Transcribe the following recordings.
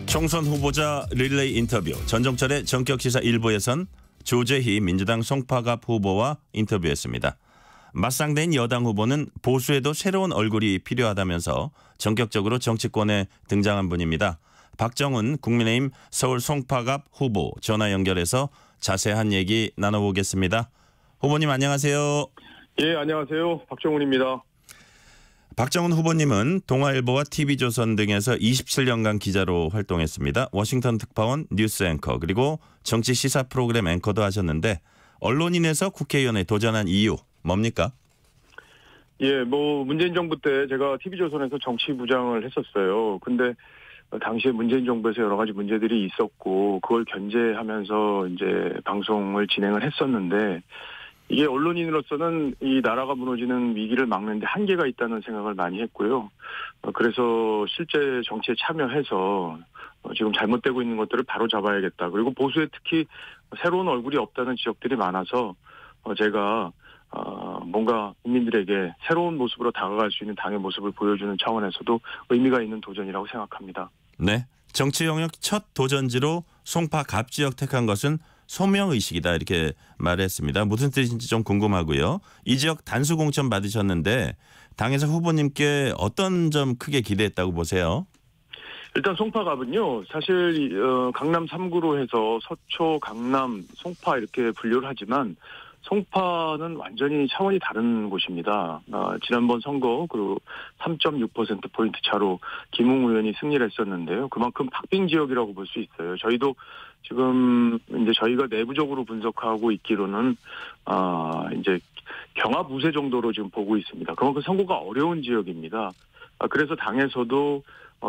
총선 후보자 릴레이 인터뷰. 전종철의 전격시사 1부에선 조재희 민주당 송파갑 후보와 인터뷰했습니다. 맞상대인 여당 후보는 보수에도 새로운 얼굴이 필요하다면서 전격적으로 정치권에 등장한 분입니다. 박정훈 국민의힘 서울 송파갑 후보 전화 연결해서 자세한 얘기 나눠보겠습니다. 후보님 안녕하세요. 예, 안녕하세요. 박정훈입니다. 박정훈 후보님은 동아일보와 TV조선 등에서 27년간 기자로 활동했습니다. 워싱턴 특파원 뉴스 앵커 그리고 정치 시사 프로그램 앵커도 하셨는데 언론인에서 국회의원에 도전한 이유 뭡니까? 예, 문재인 정부 때 제가 TV조선에서 정치부장을 했었어요. 근데 당시에 문재인 정부에서 여러 가지 문제들이 있었고 그걸 견제하면서 이제 방송을 진행을 했었는데 이게 언론인으로서는 이 나라가 무너지는 위기를 막는데 한계가 있다는 생각을 많이 했고요. 그래서 실제 정치에 참여해서 지금 잘못되고 있는 것들을 바로 잡아야겠다. 그리고 보수에 특히 새로운 얼굴이 없다는 지적들이 많아서 제가 뭔가 국민들에게 새로운 모습으로 다가갈 수 있는 당의 모습을 보여주는 차원에서도 의미가 있는 도전이라고 생각합니다. 네, 정치 영역 첫 도전지로 송파 갑 지역 택한 것은 소명의식이다 이렇게 말했습니다. 무슨 뜻인지 좀 궁금하고요. 이 지역 단수 공천 받으셨는데 당에서 후보님께 어떤 점 크게 기대했다고 보세요? 일단 송파갑은요. 사실 강남 3구로 해서 서초, 강남, 송파 이렇게 분류를 하지만 송파는 완전히 차원이 다른 곳입니다. 지난번 선거 그리고 3.6%포인트 차로 김웅 의원이 승리를 했었는데요. 그만큼 박빙 지역이라고 볼 수 있어요. 저희도 지금 이제 저희가 내부적으로 분석하고 있기로는 이제 경합 우세 정도로 지금 보고 있습니다. 그만큼 선거가 어려운 지역입니다. 그래서 당에서도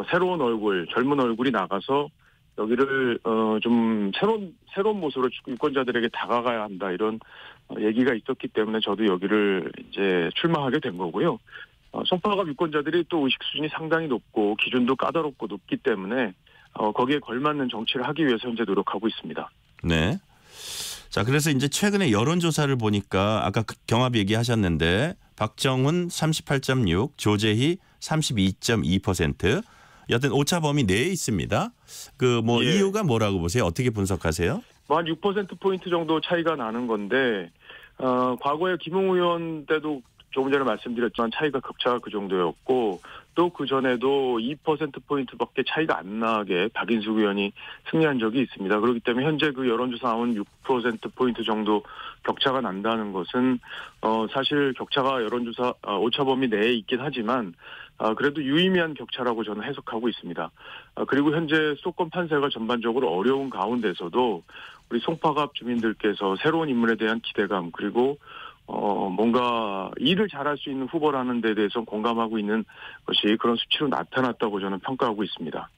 새로운 얼굴, 젊은 얼굴이 나가서 여기를 좀 새로운 모습으로 유권자들에게 다가가야 한다 이런 얘기가 있었기 때문에 저도 여기를 이제 출마하게 된 거고요. 송파갑 유권자들이 또 의식 수준이 상당히 높고 기준도 까다롭고 높기 때문에 거기에 걸맞는 정치를 하기 위해서 현재 노력하고 있습니다. 네. 자, 그래서 이제 최근에 여론조사를 보니까 아까 경합 얘기하셨는데 박정훈 38.6, 조재희 32.2%. 여튼 오차 범위 내에 있습니다. 예. 이유가 뭐라고 보세요? 어떻게 분석하세요? 한 6%포인트 정도 차이가 나는 건데 과거에 김웅 의원 때도 조금 전에 말씀드렸지만 차이가 격차가 그 정도였고 또 그전에도 2%포인트밖에 차이가 안 나게 박인숙 의원이 승리한 적이 있습니다. 그렇기 때문에 현재 그 여론조사 나온 6%포인트 정도 격차가 난다는 것은 사실 격차가 여론조사 오차 범위 내에 있긴 하지만 그래도 유의미한 격차라고 저는 해석하고 있습니다. 그리고 현재 수도권 판세가 전반적으로 어려운 가운데서도 우리 송파갑 주민들께서 새로운 인물에 대한 기대감 그리고 뭔가 일을 잘할 수 있는 후보라는 데 대해서 공감하고 있는 것이 그런 수치로 나타났다고 저는 평가하고 있습니다.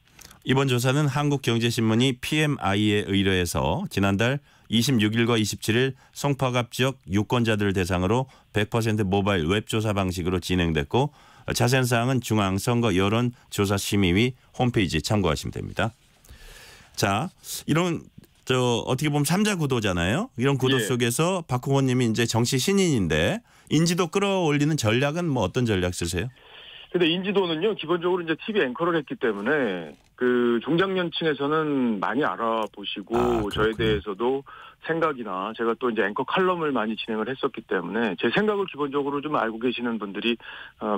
이번 조사는 한국경제신문이 PMI에 의뢰해서 지난달 26일과 27일 송파갑 지역 유권자들을 대상으로 100% 모바일 웹조사 방식으로 진행됐고 자세한 사항은 중앙선거 여론조사심의위 홈페이지 참고하시면 됩니다. 자, 이런 어떻게 보면 3자 구도잖아요. 이런 구도 예. 속에서 박 후보님이 이제 정치 신인인데 인지도 끌어올리는 전략은 어떤 전략 쓰세요? 근데 인지도는요, 기본적으로 이제 TV 앵커를 했기 때문에 그 중장년층에서는 많이 알아보시고 저에 대해서도 생각이나 제가 또 이제 앵커 칼럼을 많이 진행을 했었기 때문에 제 생각을 기본적으로 좀 알고 계시는 분들이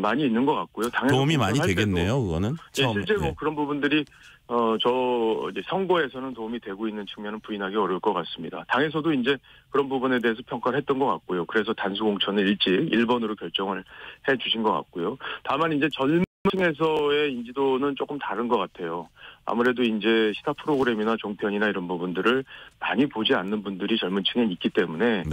많이 있는 것 같고요. 도움이 많이 되겠네요, 그거는. 예, 실제 그런 부분들이 저 이제 선거에서는 도움이 되고 있는 측면은 부인하기 어려울 것 같습니다. 당에서도 이제 그런 부분에 대해서 평가를 했던 것 같고요. 그래서 단수 공천을 일찍 1번으로 결정을 해 주신 것 같고요. 다만 이제 젊은 층에서의 인지도는 조금 다른 것 같아요. 아무래도 이제 시사 프로그램이나 종편이나 이런 부분들을 많이 보지 않는 분들이 젊은 층에 있기 때문에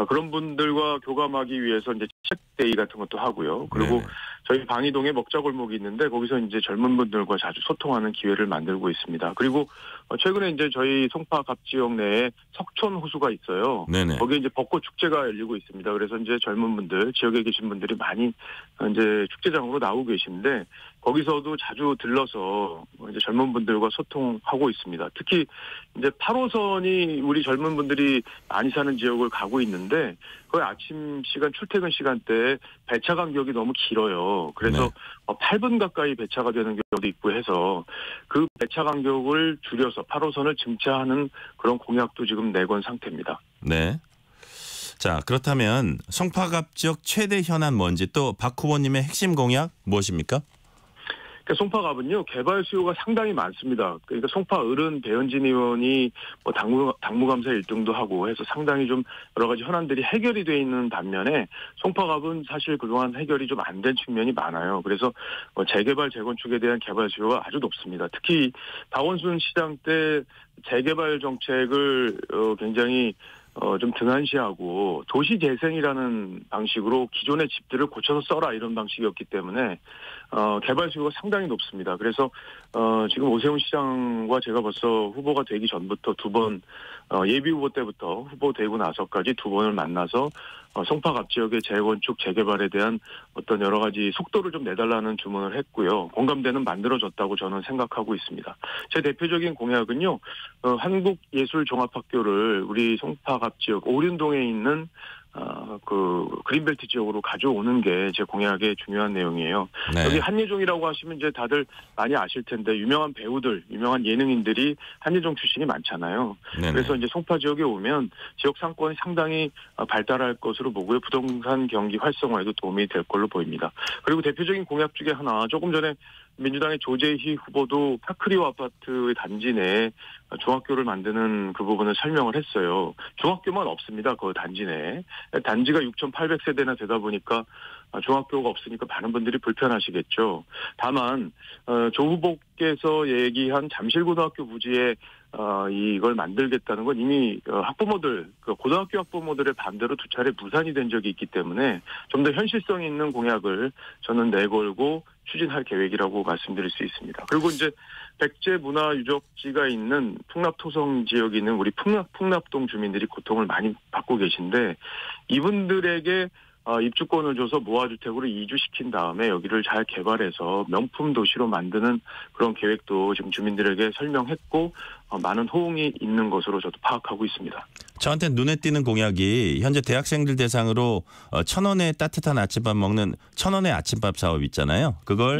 그런 분들과 교감하기 위해서 이제 책데이 같은 것도 하고요. 그리고 저희 방이동에 먹자골목이 있는데 거기서 이제 젊은 분들과 자주 소통하는 기회를 만들고 있습니다. 그리고 최근에 이제 저희 송파갑 지역 내에 석촌 호수가 있어요. 거기에 이제 벚꽃 축제가 열리고 있습니다. 그래서 이제 젊은 분들, 지역에 계신 분들이 많이 이제 축제장으로 나오고 계신데 거기서도 자주 들러서 이제 젊은 분들과 소통하고 있습니다. 특히 이제 8호선이 우리 젊은 분들이 많이 사는 지역을 가고 있는데 거의 아침 시간 출퇴근 시간대에 배차 간격이 너무 길어요. 그래서 네. 8분 가까이 배차가 되는 경우도 있고 해서 그 배차 간격을 줄여서 8호선을 증차하는 그런 공약도 지금 내건 상태입니다. 네. 자, 그렇다면 송파갑 지역 최대 현안 뭔지 또 박 후보님의 핵심 공약 무엇입니까? 그러니까 송파갑은요 개발 수요가 상당히 많습니다. 그러니까 송파 어른 배현진 의원이 뭐 당무감사 1등도 하고 해서 상당히 좀 여러 가지 현안들이 해결이 돼 있는 반면에 송파갑은 사실 그동안 해결이 좀 안 된 측면이 많아요. 그래서 재개발 재건축에 대한 개발 수요가 아주 높습니다. 특히 박원순 시장 때 재개발 정책을 굉장히 좀 등한시하고 도시재생이라는 방식으로 기존의 집들을 고쳐서 써라 이런 방식이었기 때문에 개발 수요가 상당히 높습니다. 그래서 지금 오세훈 시장과 제가 벌써 후보가 되기 전부터 두 번 예비 후보 때부터 후보 되고 나서까지 두 번을 만나서 송파갑 지역의 재건축 재개발에 대한 어떤 여러 가지 속도를 좀 내달라는 주문을 했고요. 공감대는 만들어졌다고 저는 생각하고 있습니다. 제 대표적인 공약은요. 한국예술종합학교를 우리 송파갑 지역 오륜동에 있는 그 그린벨트 지역으로 가져오는 게 제 공약의 중요한 내용이에요. 네. 여기 한예종이라고 하시면 이제 다들 많이 아실 텐데 유명한 배우들, 유명한 예능인들이 한예종 출신이 많잖아요. 네네. 그래서 이제 송파 지역에 오면 지역 상권이 상당히 발달할 것으로 보고요. 부동산 경기 활성화에도 도움이 될 걸로 보입니다. 그리고 대표적인 공약 중에 하나 조금 전에 민주당의 조재희 후보도 파크리오 아파트의 단지 내에 중학교를 만드는 그 부분을 설명을 했어요. 중학교만 없습니다. 그 단지 내에. 단지가 6,800세대나 되다 보니까 중학교가 없으니까 많은 분들이 불편하시겠죠. 다만 조 후보께서 얘기한 잠실고등학교 부지에 이걸 만들겠다는 건 이미 학부모들, 고등학교 학부모들의 반대로 두 차례 무산이 된 적이 있기 때문에 좀 더 현실성 있는 공약을 저는 내걸고 추진할 계획이라고 말씀드릴 수 있습니다. 그리고 이제 백제 문화 유적지가 있는 풍납토성 지역에 있는 우리 풍납동 주민들이 고통을 많이 받고 계신데 이분들에게 입주권을 줘서 모아주택으로 이주시킨 다음에 여기를 잘 개발해서 명품 도시로 만드는 그런 계획도 지금 주민들에게 설명했고 많은 호응이 있는 것으로 저도 파악하고 있습니다. 저한테 눈에 띄는 공약이 현재 대학생들 대상으로 1,000원에 따뜻한 아침밥 먹는 1,000원의 아침밥 사업 있잖아요. 그걸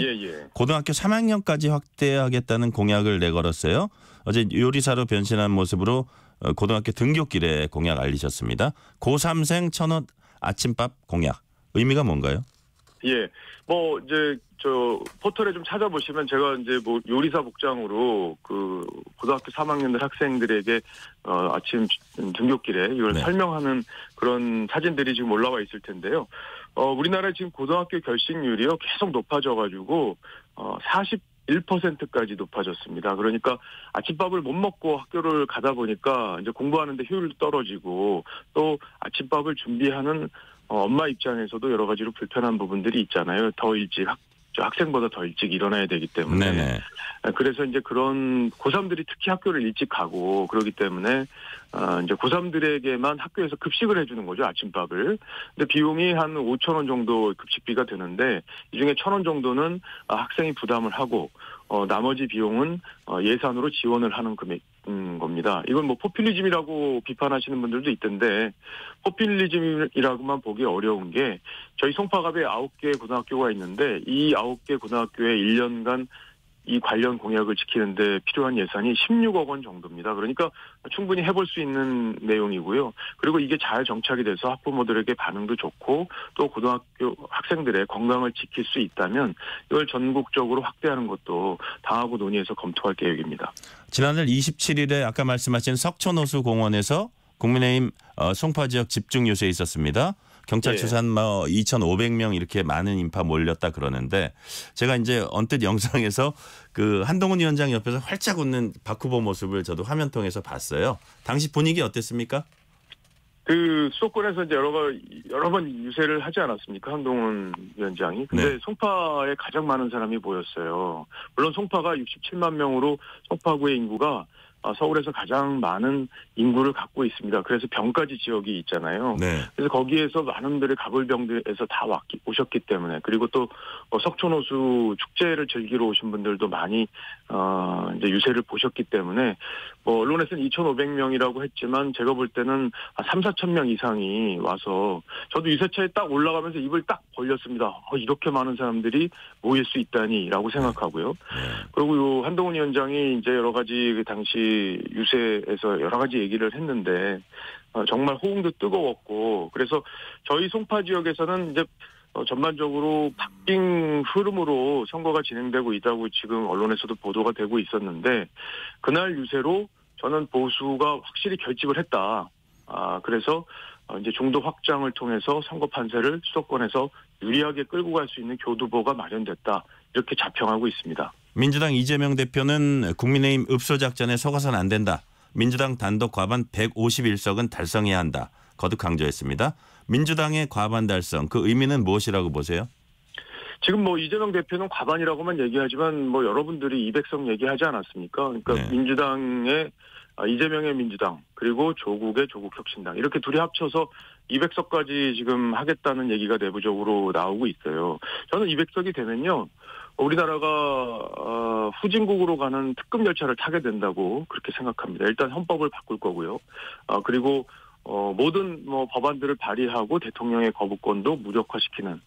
고등학교 3학년까지 확대하겠다는 공약을 내걸었어요. 어제 요리사로 변신한 모습으로 고등학교 등교길에 공약 알리셨습니다. 고3생 1,000원 아침밥 공약. 의미가 뭔가요? 예. 뭐 이제 저 포털에 좀 찾아보시면 제가 이제 뭐 요리사 복장으로 그 고등학교 3학년들 학생들에게 아침 등교길에 이걸 설명하는 그런 사진들이 지금 올라와 있을 텐데요. 우리나라의 지금 고등학교 결식률이요 계속 높아져가지고 41%까지 높아졌습니다. 그러니까 아침밥을 못 먹고 학교를 가다 보니까 이제 공부하는데 효율도 떨어지고 또 아침밥을 준비하는 엄마 입장에서도 여러 가지로 불편한 부분들이 있잖아요. 더 일찍 학생보다 더 일찍 일어나야 되기 때문에. 네네. 그래서 이제 그런 고3들이 특히 학교를 일찍 가고 그러기 때문에 이제 고3들에게만 학교에서 급식을 해주는 거죠. 아침밥을. 근데 비용이 한 5,000원 정도 급식비가 되는데 이 중에 1,000원 정도는 학생이 부담을 하고 나머지 비용은 예산으로 지원을 하는 겁니다. 이건 뭐 포퓰리즘이라고 비판하시는 분들도 있던데 포퓰리즘이라고만 보기 어려운 게 저희 송파갑에 9개 고등학교가 있는데 이 9개 고등학교에 1년간 이 관련 공약을 지키는데 필요한 예산이 16억 원 정도입니다. 그러니까 충분히 해볼 수 있는 내용이고요. 그리고 이게 잘 정착이 돼서 학부모들에게 반응도 좋고 또 고등학교 학생들의 건강을 지킬 수 있다면 이걸 전국적으로 확대하는 것도 당하고 논의해서 검토할 계획입니다. 지난달 27일에 아까 말씀하신 석촌호수공원에서 국민의힘 송파 지역 집중 유세에 있었습니다. 경찰 추산 2,500명 이렇게 많은 인파 몰렸다 그러는데 제가 이제 언뜻 영상에서 그 한동훈 위원장 옆에서 활짝 웃는 박 후보 모습을 저도 화면 통해서 봤어요. 당시 분위기 어땠습니까? 그 수도권에서 이제 여러 번 유세를 하지 않았습니까? 한동훈 위원장이. 근데 송파에 가장 많은 사람이 모였어요. 물론 송파가 67만 명으로 송파구의 인구가 서울에서 가장 많은 인구를 갖고 있습니다. 그래서 병가지 지역이 있잖아요. 네. 그래서 거기에서 많은 분들이 가불병들에서 다 오셨기 때문에, 그리고 또 석촌호수 축제를 즐기러 오신 분들도 많이 이제 유세를 보셨기 때문에 언론에서는 2,500명이라고 했지만 제가 볼 때는 3, 4천 명 이상이 와서 저도 유세차에 딱 올라가면서 입을 딱 벌렸습니다. 이렇게 많은 사람들이 모일 수 있다니라고 생각하고요. 그리고 한동훈 위원장이 이제 여러 가지 그 당시 유세에서 여러 가지 얘기를 했는데 정말 호응도 뜨거웠고, 그래서 저희 송파 지역에서는 이제 전반적으로 바뀐 흐름으로 선거가 진행되고 있다고 지금 언론에서도 보도가 되고 있었는데, 그날 유세로 저는 보수가 확실히 결집을 했다. 그래서 이제 중도 확장을 통해서 선거 판세를 수도권에서 유리하게 끌고 갈 수 있는 교두보가 마련됐다. 이렇게 자평하고 있습니다. 민주당 이재명 대표는 국민의힘 읍소 작전에 속아서는 안 된다. 민주당 단독 과반 151석은 달성해야 한다. 거듭 강조했습니다. 민주당의 과반 달성, 그 의미는 무엇이라고 보세요? 지금 이재명 대표는 과반이라고만 얘기하지만 여러분들이 200석 얘기하지 않았습니까? 그러니까 네. 민주당의 이재명의 민주당, 그리고 조국의 조국혁신당, 이렇게 둘이 합쳐서 200석까지 지금 하겠다는 얘기가 내부적으로 나오고 있어요. 저는 200석이 되면요, 우리나라가 후진국으로 가는 특급 열차를 타게 된다고 그렇게 생각합니다. 일단 헌법을 바꿀 거고요. 그리고 모든 법안들을 발의하고 대통령의 거부권도 무력화시키는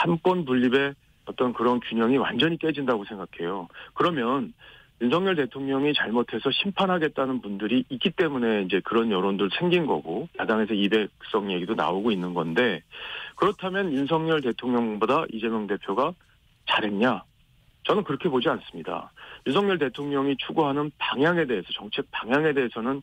삼권 분립의 어떤 그런 균형이 완전히 깨진다고 생각해요. 그러면 윤석열 대통령이 잘못해서 심판하겠다는 분들이 있기 때문에 이제 그런 여론들 생긴 거고, 야당에서 200석 얘기도 나오고 있는 건데, 그렇다면 윤석열 대통령보다 이재명 대표가 잘했냐? 저는 그렇게 보지 않습니다. 윤석열 대통령이 추구하는 방향에 대해서, 정책 방향에 대해서는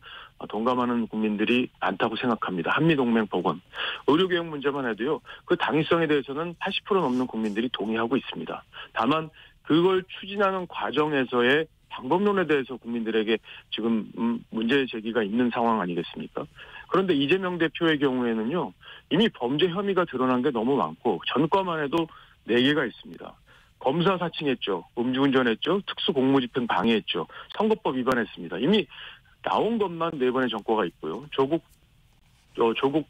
동감하는 국민들이 많다고 생각합니다. 한미동맹 복원, 의료개혁 문제만 해도요, 그 당위성에 대해서는 80% 넘는 국민들이 동의하고 있습니다. 다만 그걸 추진하는 과정에서의 방법론에 대해서 국민들에게 지금 문제 제기가 있는 상황 아니겠습니까? 그런데 이재명 대표의 경우에는요, 이미 범죄 혐의가 드러난 게 너무 많고, 전과만 해도 4개가 있습니다. 검사 사칭했죠. 음주운전했죠. 특수공무집행 방해했죠. 선거법 위반했습니다. 이미 나온 것만 4번의 전과가 있고요. 조국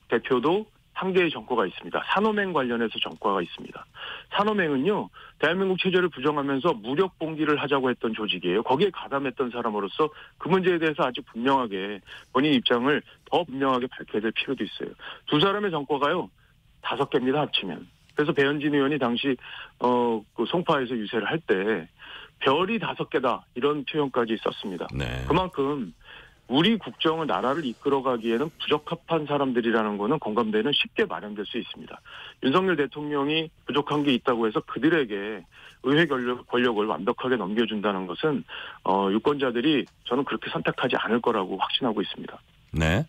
대표도 1개의 전과가 있습니다. 산호맹 관련해서 전과가 있습니다. 산호맹은요, 대한민국 체제를 부정하면서 무력 봉기를 하자고 했던 조직이에요. 거기에 가담했던 사람으로서 그 문제에 대해서 아주 분명하게 본인 입장을 더 분명하게 밝혀야 될 필요도 있어요. 두 사람의 전과가요, 5개입니다, 합치면. 그래서 배현진 의원이 당시 그 송파에서 유세를 할 때 별이 5개다 이런 표현까지 썼습니다. 네. 그만큼 우리 국정을, 나라를 이끌어가기에는 부적합한 사람들이라는 거는 공감대는 쉽게 마련될 수 있습니다. 윤석열 대통령이 부족한 게 있다고 해서 그들에게 의회 권력을 완벽하게 넘겨준다는 것은 유권자들이 저는 그렇게 선택하지 않을 거라고 확신하고 있습니다. 네.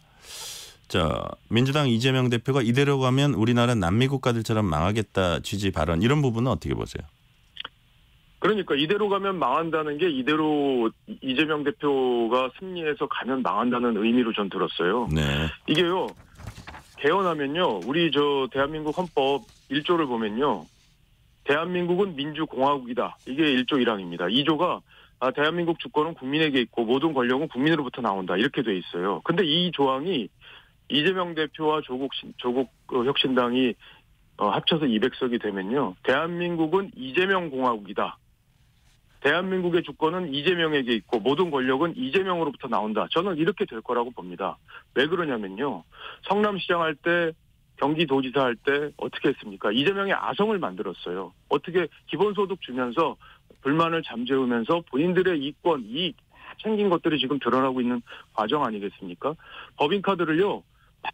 자, 민주당 이재명 대표가 이대로 가면 우리나라 남미국가들처럼 망하겠다 취지 발언, 이런 부분은 어떻게 보세요? 그러니까 이대로 가면 망한다는 게 이대로 이재명 대표가 승리해서 가면 망한다는 의미로 전 들었어요. 네. 이게요, 개헌하면요, 우리 대한민국 헌법 1조를 보면요, 대한민국은 민주공화국이다. 이게 1조 1항입니다. 2조가 대한민국 주권은 국민에게 있고 모든 권력은 국민으로부터 나온다. 이렇게 돼 있어요. 근데 이 조항이 이재명 대표와 조국 혁신당이 합쳐서 200석이 되면요, 대한민국은 이재명 공화국이다. 대한민국의 주권은 이재명에게 있고 모든 권력은 이재명으로부터 나온다. 저는 이렇게 될 거라고 봅니다. 왜 그러냐면요, 성남시장 할 때, 경기도지사 할 때 어떻게 했습니까? 이재명의 아성을 만들었어요. 어떻게 기본소득 주면서 불만을 잠재우면서 본인들의 이권, 이익 챙긴 것들이 지금 드러나고 있는 과정 아니겠습니까? 법인카드를요,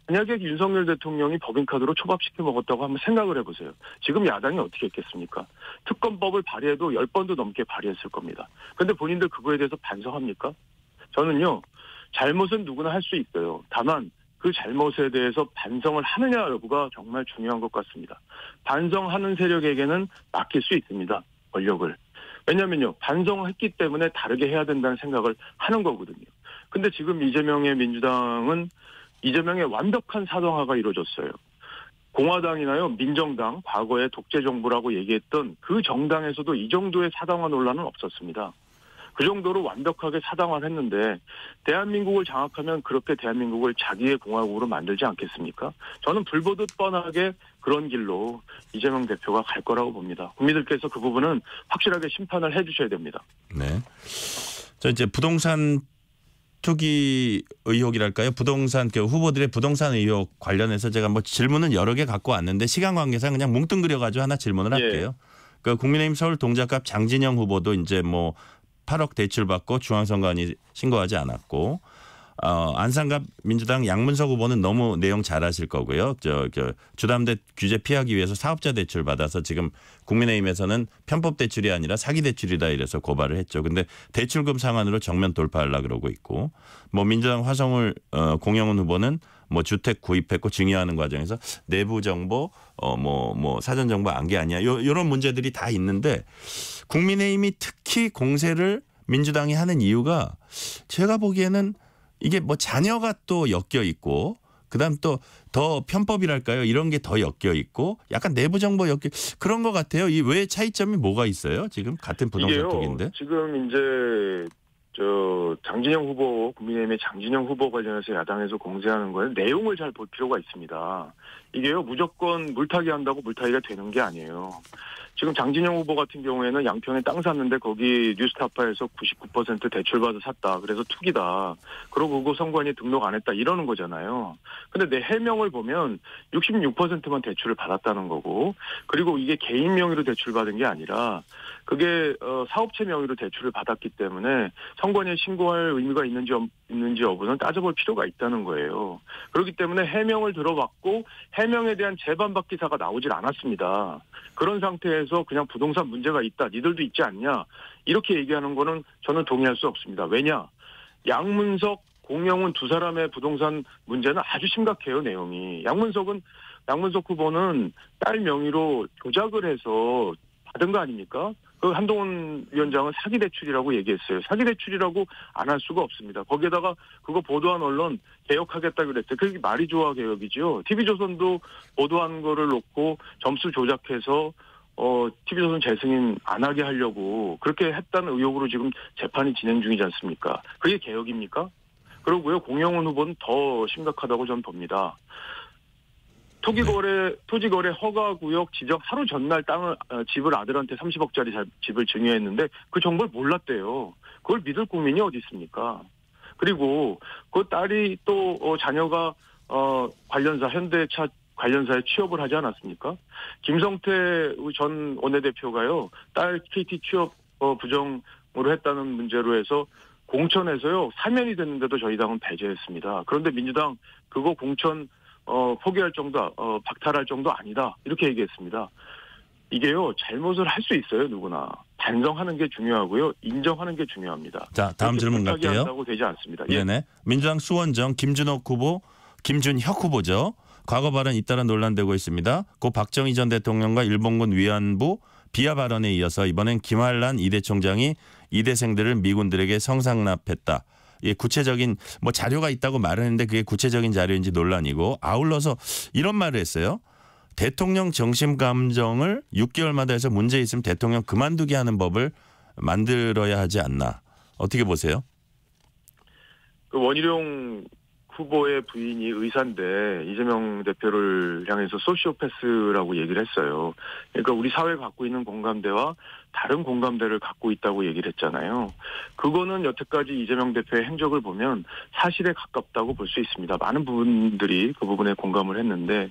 만약에 윤석열 대통령이 법인카드로 초밥시켜 먹었다고 한번 생각을 해보세요. 지금 야당이 어떻게 했겠습니까? 특검법을 발의해도 10번도 넘게 발의했을 겁니다. 그런데 본인들 그거에 대해서 반성합니까? 저는요, 잘못은 누구나 할 수 있어요. 다만 그 잘못에 대해서 반성을 하느냐 여부가 정말 중요한 것 같습니다. 반성하는 세력에게는 맡길 수 있습니다, 권력을. 왜냐면요, 반성을 했기 때문에 다르게 해야 된다는 생각을 하는 거거든요. 근데 지금 이재명의 민주당은 이재명의 완벽한 사당화가 이루어졌어요. 공화당이나요, 민정당, 과거에 독재 정부라고 얘기했던 그 정당에서도 이 정도의 사당화 논란은 없었습니다. 그 정도로 완벽하게 사당화했는데 대한민국을 장악하면 그렇게 대한민국을 자기의 공화국으로 만들지 않겠습니까? 저는 불보듯 뻔하게 그런 길로 이재명 대표가 갈 거라고 봅니다. 국민들께서 그 부분은 확실하게 심판을 해 주셔야 됩니다. 네. 저 이제 부동산 투기 의혹이랄까요? 부동산 후보들의 부동산 의혹 관련해서 제가 뭐 질문은 여러 개 갖고 왔는데 시간 관계상 그냥 뭉뚱그려가지고 하나 질문을 할게요. 그 국민의힘 서울 동작갑 장진영 후보도 이제 뭐 8억 대출 받고 중앙선관위 신고하지 않았고 안산갑 민주당 양문석 후보는 너무 내용 잘 아실 거고요. 주담대 규제 피하기 위해서 사업자 대출 받아서 지금 국민의힘에서는 편법 대출이 아니라 사기 대출이다 이래서 고발을 했죠. 근데 대출금 상환으로 정면 돌파하려고 그러고 있고 뭐 민주당 화성을 공영훈 후보는 뭐 주택 구입했고 증여하는 과정에서 내부 정보 뭐 사전 정보 안 게 아니야. 이런 문제들이 다 있는데 국민의힘이 특히 공세를 민주당이 하는 이유가 제가 보기에는 이게 뭐 자녀가 또 엮여 있고 그다음 또 더 편법이랄까요? 이런 게 더 엮여 있고 약간 내부 정보 엮여 그런 것 같아요. 이 왜 차이점이 뭐가 있어요? 지금 같은 부동산 투기인데. 지금 이제 장진영 후보 국민의힘의 장진영 후보 관련해서 야당에서 공세하는 거에 내용을 잘 볼 필요가 있습니다. 이게요 무조건 물타기 한다고 물타기가 되는 게 아니에요. 지금 장진영 후보 같은 경우에는 양평에 땅 샀는데 거기 뉴스타파에서 99% 대출받아 샀다. 그래서 투기다. 그러고 그거 선관위에 등록 안 했다. 이러는 거잖아요. 근데 내 해명을 보면 66%만 대출을 받았다는 거고 그리고 이게 개인 명의로 대출받은 게 아니라 그게 사업체 명의로 대출을 받았기 때문에 선관위에 신고할 의미가 있는지 여부는 따져볼 필요가 있다는 거예요. 그렇기 때문에 해명을 들어봤고 해명에 대한 재반박 기사가 나오질 않았습니다. 그런 상태에서 그냥 부동산 문제가 있다. 니들도 있지 않냐. 이렇게 얘기하는 거는 저는 동의할 수 없습니다. 왜냐. 양문석, 공영훈 두 사람의 부동산 문제는 아주 심각해요. 내용이. 양문석 후보는 딸 명의로 조작을 해서 받은 거 아닙니까? 그 한동훈 위원장은 사기 대출이라고 얘기했어요. 사기 대출이라고 안 할 수가 없습니다. 거기에다가 그거 보도한 언론 개혁하겠다 그랬어요. 그게 말이 좋아 개혁이죠. TV조선도 보도한 거를 놓고 점수 조작해서 TV조선 재승인 안 하게 하려고 그렇게 했다는 의혹으로 지금 재판이 진행 중이지 않습니까? 그게 개혁입니까? 그러고요. 공영훈 후보는 더 심각하다고 저는 봅니다. 토지거래 허가구역 지정 하루 전날 집을 아들한테 30억짜리 집을 증여했는데 그 정보를 몰랐대요. 그걸 믿을 국민이 어디 있습니까? 그리고 그 딸이 또 자녀가 관련사 현대차 관련사에 취업을 하지 않았습니까? 김성태 전 원내대표가요. 딸 KT 취업 부정으로 했다는 문제로 해서 공천에서요. 사면이 됐는데도 저희 당은 배제했습니다. 그런데 민주당 그거 공천 포기할 정도, 박탈할 정도 아니다. 이렇게 얘기했습니다. 이게요, 잘못을 할 수 있어요, 누구나. 반성하는 게 중요하고요, 인정하는 게 중요합니다. 자, 다음 질문 갈게요. 한다고 되지 않습니다. 네네. 예. 민주당 수원정 김준혁 후보, 김준혁 후보죠. 과거 발언 잇따라 논란되고 있습니다. 고 박정희 전 대통령과 일본군 위안부 비하 발언에 이어서 이번엔 김한란 이대 총장이 이대생들을 미군들에게 성상납했다. 예, 구체적인 뭐 자료가 있다고 말을 했는데 그게 구체적인 자료인지 논란이고 아울러서 이런 말을 했어요. 대통령 정신 감정을 6개월마다 해서 문제 있으면 대통령 그만두게 하는 법을 만들어야 하지 않나. 어떻게 보세요? 그 원희룡 후보의 부인이 의사인데 이재명 대표를 향해서 소시오패스라고 얘기를 했어요. 그러니까 우리 사회가 갖고 있는 공감대와 다른 공감대를 갖고 있다고 얘기를 했잖아요. 그거는 여태까지 이재명 대표의 행적을 보면 사실에 가깝다고 볼 수 있습니다. 많은 부분들이 그 부분에 공감을 했는데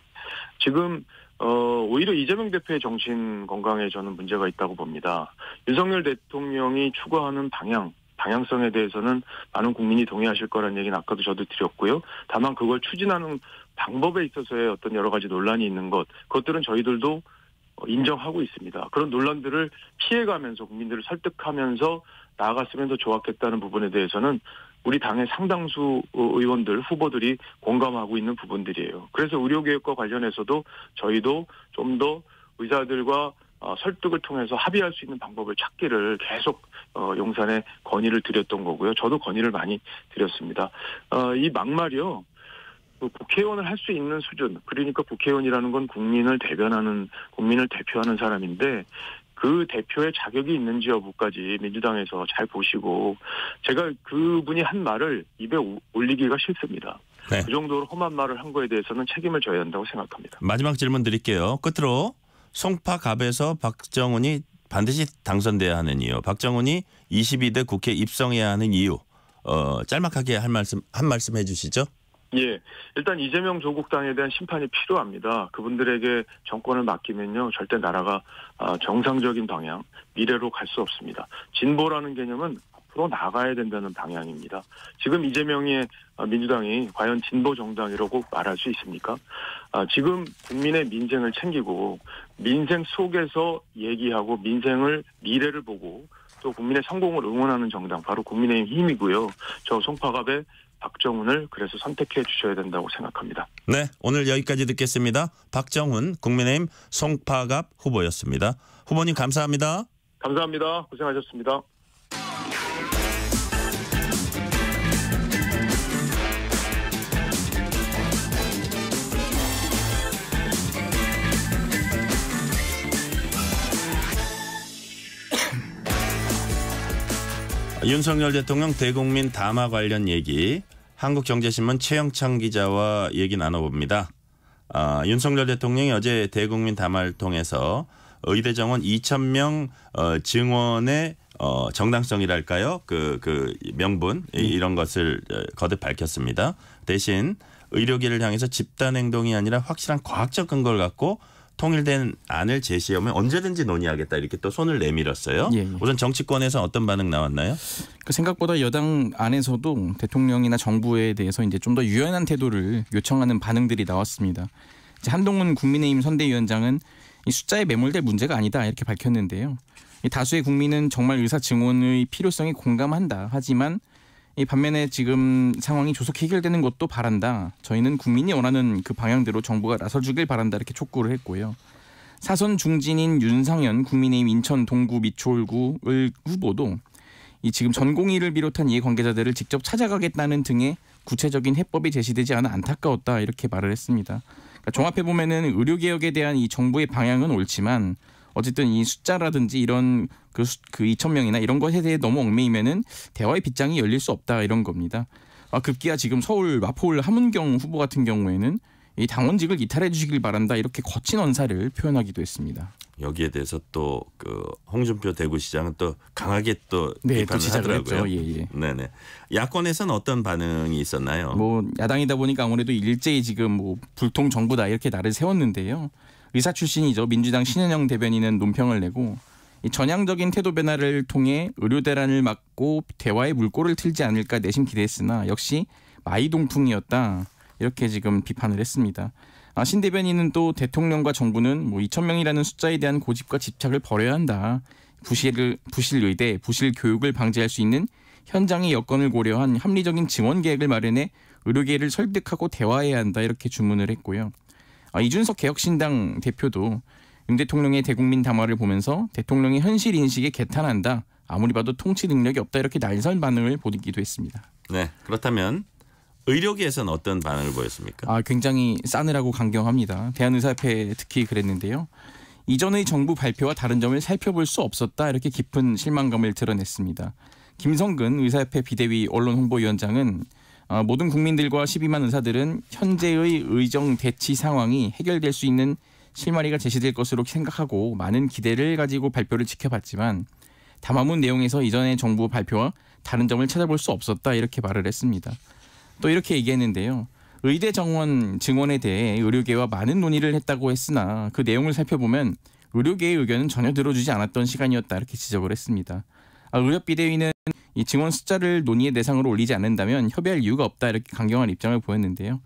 지금 오히려 이재명 대표의 정신 건강에 저는 문제가 있다고 봅니다. 윤석열 대통령이 추구하는 방향성에 대해서는 많은 국민이 동의하실 거라는 얘기는 아까도 저도 드렸고요. 다만 그걸 추진하는 방법에 있어서의 어떤 여러 가지 논란이 있는 그것들은 저희들도 인정하고 있습니다. 그런 논란들을 피해가면서 국민들을 설득하면서 나아갔으면 더 좋았겠다는 부분에 대해서는 우리 당의 상당수 의원들, 후보들이 공감하고 있는 부분들이에요. 그래서 의료개혁과 관련해서도 저희도 좀 더 의사들과 설득을 통해서 합의할 수 있는 방법을 찾기를 계속 용산에 건의를 드렸던 거고요. 저도 건의를 많이 드렸습니다. 이 막말이요. 국회의원을 할 수 있는 수준, 그러니까 국회의원이라는 건 국민을 대표하는 사람인데 그 대표의 자격이 있는지 여부까지 민주당에서 잘 보시고 제가 그분이 한 말을 입에 올리기가 싫습니다. 네. 그 정도로 험한 말을 한 거에 대해서는 책임을 져야 한다고 생각합니다. 마지막 질문 드릴게요. 끝으로 송파갑에서 박정훈이 반드시 당선돼야 하는 이유, 박정훈이 22대 국회 입성해야 하는 이유, 짤막하게 한 말씀 해주시죠. 예, 일단 이재명 조국당에 대한 심판이 필요합니다. 그분들에게 정권을 맡기면요, 절대 나라가 정상적인 방향, 미래로 갈 수 없습니다. 진보라는 개념은 앞으로 나가야 된다는 방향입니다. 지금 이재명의 민주당이 과연 진보 정당이라고 말할 수 있습니까? 지금 국민의 민생을 챙기고 민생 속에서 얘기하고 민생을 미래를 보고 또 국민의 성공을 응원하는 정당 바로 국민의힘 힘이고요. 저 송파갑의 박정훈을 그래서 선택해 주셔야 된다고 생각합니다. 네, 오늘 여기까지 듣겠습니다. 박정훈 국민의힘 송파갑 후보였습니다. 후보님 감사합니다. 감사합니다. 고생하셨습니다. 윤석열 대통령 대국민 담화 관련 얘기 한국경제신문 최영창 기자와 얘기 나눠봅니다. 윤석열 대통령이 어제 대국민 담화를 통해서 의대 정원 2,000명 증원의 정당성이랄까요? 그 명분 이런 것을 거듭 밝혔습니다. 대신 의료계를 향해서 집단 행동이 아니라 확실한 과학적 근거를 갖고 통일된 안을 제시하면 언제든지 논의하겠다 이렇게 또 손을 내밀었어요. 예. 우선 정치권에서 어떤 반응 나왔나요? 그 생각보다 여당 안에서도 대통령이나 정부에 대해서 이제 좀 더 유연한 태도를 요청하는 반응들이 나왔습니다. 이제 한동훈 국민의힘 선대위원장은 이 숫자에 매몰될 문제가 아니다 이렇게 밝혔는데요. 이 다수의 국민은 정말 의사 증원의 필요성에 공감한다. 하지만 이 반면에 지금 상황이 조속히 해결되는 것도 바란다. 저희는 국민이 원하는 그 방향대로 정부가 나서주길 바란다 이렇게 촉구를 했고요. 사선 중진인 윤상현 국민의힘 인천 동구 미추홀구의 후보도 이 지금 전공의를 비롯한 이해관계자들을 직접 찾아가겠다는 등의 구체적인 해법이 제시되지 않아 안타까웠다 이렇게 말을 했습니다. 그러니까 종합해 보면은 의료개혁에 대한 이 정부의 방향은 옳지만 어쨌든 이 숫자라든지 이런 그 2,000명이나 이런 것에 대해 너무 얽매이면은 대화의 빗장이 열릴 수 없다 이런 겁니다. 급기야 지금 서울 마포울 함은경 후보 같은 경우에는 이 당원직을 이탈해 주시길 바란다 이렇게 거친 언사를 표현하기도 했습니다. 여기에 대해서 또 그 홍준표 대구시장은 또 강하게 또 비판을 하더라고요. 예. 네네. 야권에서는 어떤 반응이 있었나요? 뭐 야당이다 보니까 아무래도 일제히 지금 뭐 불통 정부다 이렇게 나를 세웠는데요. 의사 출신이죠. 민주당 신현영 대변인은 논평을 내고 이 전향적인 태도 변화를 통해 의료 대란을 막고 대화의 물꼬를 틀지 않을까 내심 기대했으나 역시 마이동풍이었다. 이렇게 지금 비판을 했습니다. 신 대변인은 또 대통령과 정부는 뭐 2,000명이라는 숫자에 대한 고집과 집착을 버려야 한다. 부실 의대, 부실 교육을 방지할 수 있는 현장의 여건을 고려한 합리적인 증원 계획을 마련해 의료계를 설득하고 대화해야 한다. 이렇게 주문을 했고요. 이준석 개혁신당 대표도 윤 대통령의 대국민 담화를 보면서 대통령의 현실 인식에 개탄한다. 아무리 봐도 통치 능력이 없다. 이렇게 날선 반응을 보이기도 했습니다. 네, 그렇다면 의료계에서는 어떤 반응을 보였습니까? 굉장히 싸늘하고 강경합니다. 대한의사협회 특히 그랬는데요. 이전의 정부 발표와 다른 점을 살펴볼 수 없었다. 이렇게 깊은 실망감을 드러냈습니다. 김성근 의사협회 비대위 언론홍보위원장은 모든 국민들과 12만 의사들은 현재의 의정 대치 상황이 해결될 수 있는 실마리가 제시될 것으로 생각하고 많은 기대를 가지고 발표를 지켜봤지만 담화문 내용에서 이전의 정부 발표와 다른 점을 찾아볼 수 없었다. 이렇게 말을 했습니다. 또 이렇게 얘기했는데요. 의대 정원 증원에 대해 의료계와 많은 논의를 했다고 했으나 그 내용을 살펴보면 의료계의 의견은 전혀 들어주지 않았던 시간이었다. 이렇게 지적을 했습니다. 의협비대위는 이 증원 숫자를 논의의 대상으로 올리지 않는다면 협의할 이유가 없다. 이렇게 강경한 입장을 보였는데요.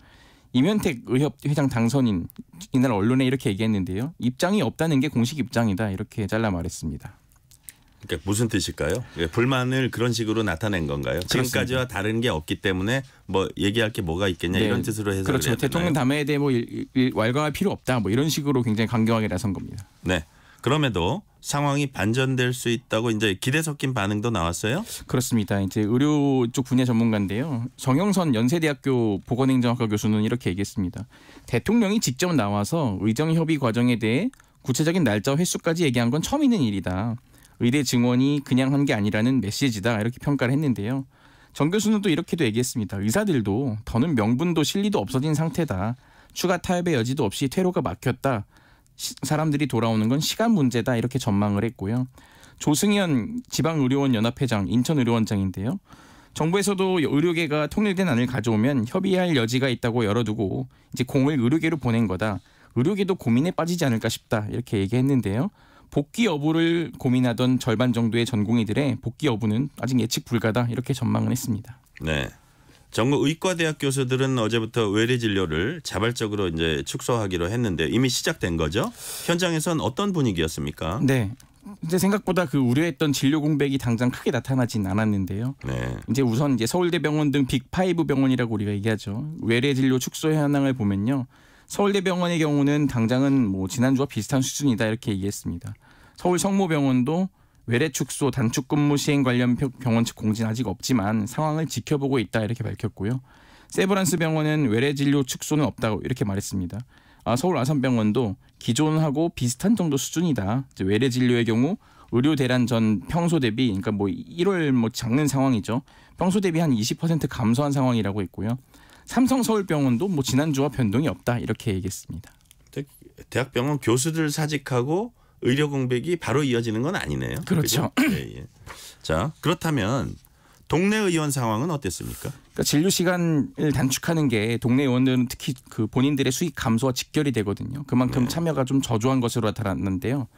이면택 의협 회장 당선인 이날 언론에 이렇게 얘기했는데요. 입장이 없다는 게 공식 입장이다. 이렇게 잘라 말했습니다. 그러니까 무슨 뜻일까요? 불만을 그런 식으로 나타낸 건가요? 지금까지와 다른 게 없기 때문에 뭐 얘기할 게 뭐가 있겠냐 이런 뜻으로 해서 그렇죠. 대통령 담화에 대해 뭐 왈가할 필요 없다. 뭐 이런 식으로 굉장히 강경하게 나선 겁니다. 네. 그럼에도 상황이 반전될 수 있다고 이제 기대 섞인 반응도 나왔어요? 그렇습니다. 이제 의료 쪽 분야 전문가인데요. 정영선 연세대학교 보건행정학과 교수는 이렇게 얘기했습니다. 대통령이 직접 나와서 의정협의 과정에 대해 구체적인 날짜와 횟수까지 얘기한 건 처음 있는 일이다. 의대 증원이 그냥 한 게 아니라는 메시지다. 이렇게 평가를 했는데요. 정 교수는 또 이렇게도 얘기했습니다. 의사들도 더는 명분도 실리도 없어진 상태다. 추가 타협의 여지도 없이 퇴로가 막혔다. 사람들이 돌아오는 건 시간 문제다. 이렇게 전망을 했고요. 조승현 지방의료원연합회장, 인천의료원장인데요. 정부에서도 의료계가 통일된 안을 가져오면 협의할 여지가 있다고 열어두고 이제 공을 의료계로 보낸 거다. 의료계도 고민에 빠지지 않을까 싶다. 이렇게 얘기했는데요. 복귀 여부를 고민하던 절반 정도의 전공의들의 복귀 여부는 아직 예측 불가다. 이렇게 전망을 했습니다. 네. 전국 의과대학 교수들은 어제부터 외래 진료를 자발적으로 이제 축소하기로 했는데 이미 시작된 거죠. 현장에선 어떤 분위기였습니까? 네. 이제 생각보다 그 우려했던 진료 공백이 당장 크게 나타나진 않았는데요. 네. 이제 우선 이제 서울대병원 등 빅5 병원이라고 우리가 얘기하죠. 외래 진료 축소 현황을 보면요. 서울대병원의 경우는 당장은 뭐 지난주와 비슷한 수준이다 이렇게 얘기했습니다. 서울 성모병원도 외래 축소 단축 근무 시행 관련 병원 측 공지는 아직 없지만 상황을 지켜보고 있다 이렇게 밝혔고요. 세브란스 병원은 외래 진료 축소는 없다고 이렇게 말했습니다. 서울 아산병원도 기존하고 비슷한 정도 수준이다. 이제 외래 진료의 경우 의료 대란 전 평소 대비 그러니까 뭐 1월 뭐 작는 상황이죠. 평소 대비 한 20% 감소한 상황이라고 했고요. 삼성 서울병원도 뭐 지난주와 변동이 없다 이렇게 얘기했습니다. 대학병원 교수들 사직하고 의료 공백이 바로 이어지는 건 아니네요. 그렇죠. 예. 자, 그렇다면 동네 의원 상황은 어땠습니까? 그러니까 진료 시간을 단축하는 게 동네 의원들은 특히 그 본인들의 수익 감소와 직결이 되거든요. 그만큼 참여가 좀 저조한 것으로 나타났는데요.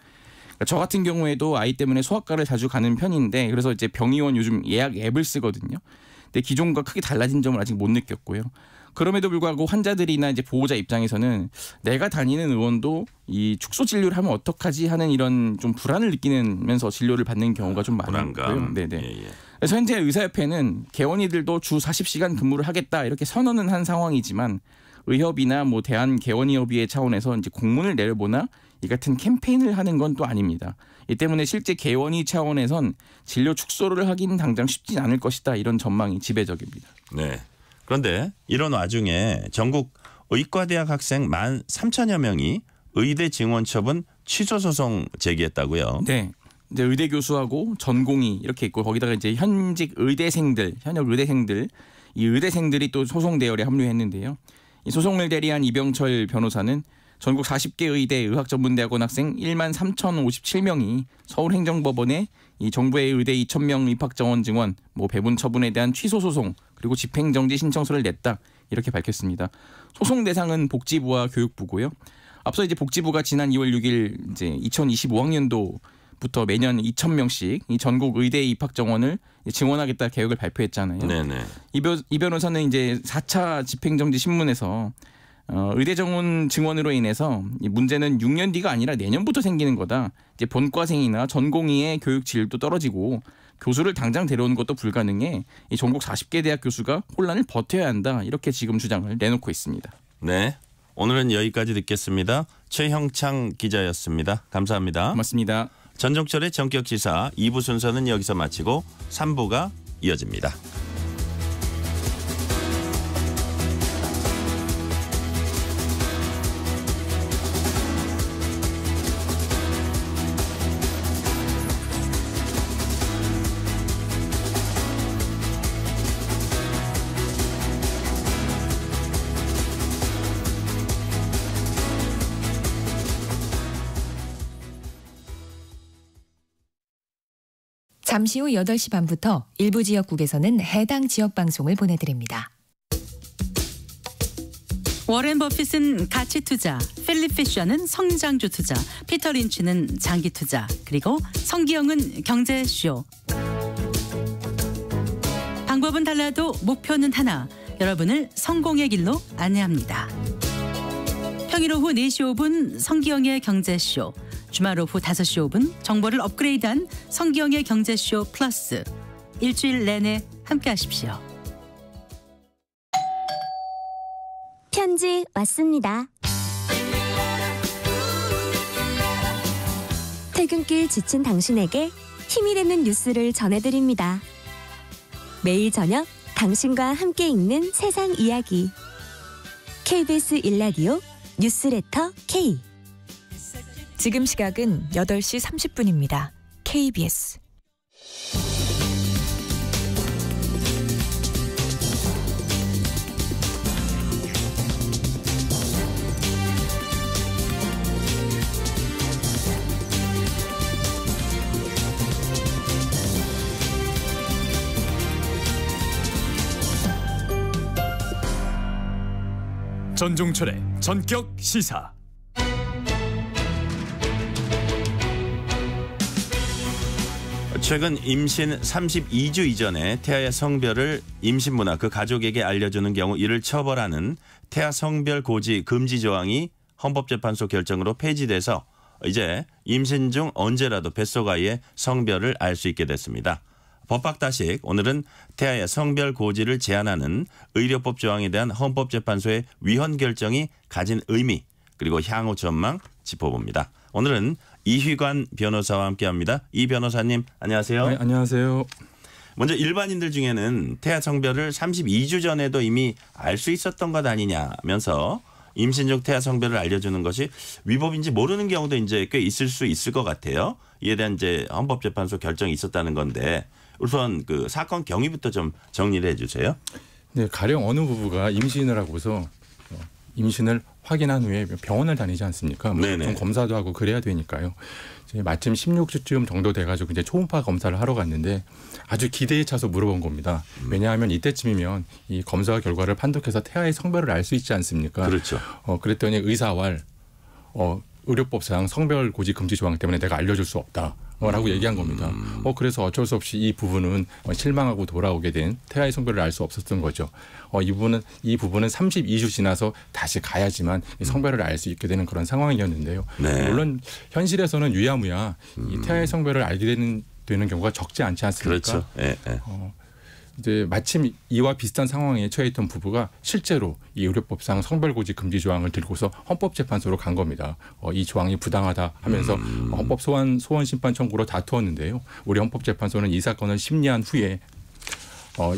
그러니까 저 같은 경우에도 아이 때문에 소아과를 자주 가는 편인데 그래서 이제 병의원 요즘 예약 앱을 쓰거든요. 근데 기존과 크게 달라진 점을 아직 못 느꼈고요. 그럼에도 불구하고 환자들이나 이제 보호자 입장에서는 내가 다니는 의원도 이 축소 진료를 하면 어떡하지 하는 이런 좀 불안을 느끼면서 진료를 받는 경우가 좀 많고요. 네네. 예. 그래서 현재 의사협회는 개원이들도 주 40시간 근무를 하겠다 이렇게 선언은 한 상황이지만 의협이나 뭐 대한개원의협의회 차원에서 이제 공문을 내려보나 이 같은 캠페인을 하는 건 또 아닙니다. 이 때문에 실제 개원의 차원에선 진료 축소를 하긴 당장 쉽지 않을 것이다 이런 전망이 지배적입니다. 네. 그런데 이런 와중에 전국 의과대학 학생 13,000여 명이 의대 증원 처분 취소 소송 제기했다고요. 네. 이제 의대 교수하고 전공의 이렇게 있고 거기다가 이제 현직 의대생들, 현역 의대생들, 이 의대생들이 또 소송 대열에 합류했는데요. 이 소송을 대리한 이병철 변호사는 전국 40개 의대 의학전문대학원 학생 13,057명이 서울행정법원에 이 정부의 의대 2,000명 입학 정원 증원, 뭐 배분 처분에 대한 취소 소송 그리고 집행정지 신청서를 냈다 이렇게 밝혔습니다. 소송 대상은 복지부와 교육부고요. 앞서 이제 복지부가 지난 2월 6일 이제 2025학년도부터 매년 2,000명씩 이 전국 의대 입학 정원을 증원하겠다 계획을 발표했잖아요. 네네. 이 변호사는 이제 4차 집행정지 신문에서 의대 정원 증원으로 인해서 이 문제는 6년 뒤가 아니라 내년부터 생기는 거다. 이제 본과생이나 전공의의 교육 질도 떨어지고 교수를 당장 데려오는 것도 불가능해 이 전국 40개 대학 교수가 혼란을 버텨야 한다. 이렇게 지금 주장을 내놓고 있습니다. 네. 오늘은 여기까지 듣겠습니다. 최형창 기자였습니다. 감사합니다. 고맙습니다. 전종철의 전격시사 2부 순서는 여기서 마치고 3부가 이어집니다. 잠시 후 8시 반부터 일부 지역국에서는 해당 지역 방송을 보내드립니다. 워렌 버핏은 가치 투자, 필립 피셔는 성장주 투자, 피터 린치는 장기 투자, 그리고 성기영은 경제쇼. 방법은 달라도 목표는 하나, 여러분을 성공의 길로 안내합니다. 평일 오후 4시 5분 성기영의 경제쇼, 주말 오후 5시 5분 정보를 업그레이드한 성기영의 경제쇼 플러스. 일주일 내내 함께하십시오. 편지 왔습니다. 퇴근길 지친 당신에게 힘이 되는 뉴스를 전해드립니다. 매일 저녁 당신과 함께 읽는 세상 이야기. KBS 1라디오 뉴스레터 K. 지금 시각은 8시 30분입니다. KBS 전종철의 전격 시사. 최근 임신 32주 이전에 태아의 성별을 임신부나 그 가족에게 알려주는 경우 이를 처벌하는 태아 성별 고지 금지 조항이 헌법재판소 결정으로 폐지돼서 이제 임신 중 언제라도 뱃속아이의 성별을 알 수 있게 됐습니다. 법학다식 오늘은 태아의 성별 고지를 제한하는 의료법 조항에 대한 헌법재판소의 위헌 결정이 가진 의미 그리고 향후 전망 짚어봅니다. 오늘은 이휘관 변호사와 함께합니다. 이 변호사님 안녕하세요. 네, 안녕하세요. 먼저 일반인들 중에는 태아 성별을 32주 전에도 이미 알 수 있었던 것 아니냐면서 임신 중 태아 성별을 알려주는 것이 위법인지 모르는 경우도 이제 꽤 있을 수 있을 것 같아요. 이에 대한 이제 헌법재판소 결정이 있었다는 건데 우선 그 사건 경위부터 좀 정리를 해주세요. 네, 가령 어느 부부가 임신을 하고서 임신을 확인한 후에 병원을 다니지 않습니까? 좀 검사도 하고 그래야 되니까요. 이제 마침 16주쯤 정도 돼가지고 이제 초음파 검사를 하러 갔는데 아주 기대에 차서 물어본 겁니다. 왜냐하면 이때쯤이면 이 검사 결과를 판독해서 태아의 성별을 알 수 있지 않습니까? 그렇죠. 그랬더니 의사왈 의료법상 성별 고지 금지 조항 때문에 내가 알려줄 수 없다. 라고 얘기한 겁니다. 그래서 어쩔 수 없이 이 부부는 실망하고 돌아오게 된 태아의 성별을 알 수 없었던 거죠. 이 부부는 32주 지나서 다시 가야지만 성별을 알 수 있게 되는 그런 상황이었는데요. 네. 물론 현실에서는 유야무야 이 태아의 성별을 알게 되는 경우가 적지 않지 않습니까? 그렇죠. 네. 이제 마침 이와 비슷한 상황에 처해있던 부부가 실제로 이 의료법상 성별고지 금지 조항을 들고서 헌법재판소로 간 겁니다. 이 조항이 부당하다 하면서 헌법 소원 심판 청구로 다투었는데요. 우리 헌법재판소는 이 사건을 심리한 후에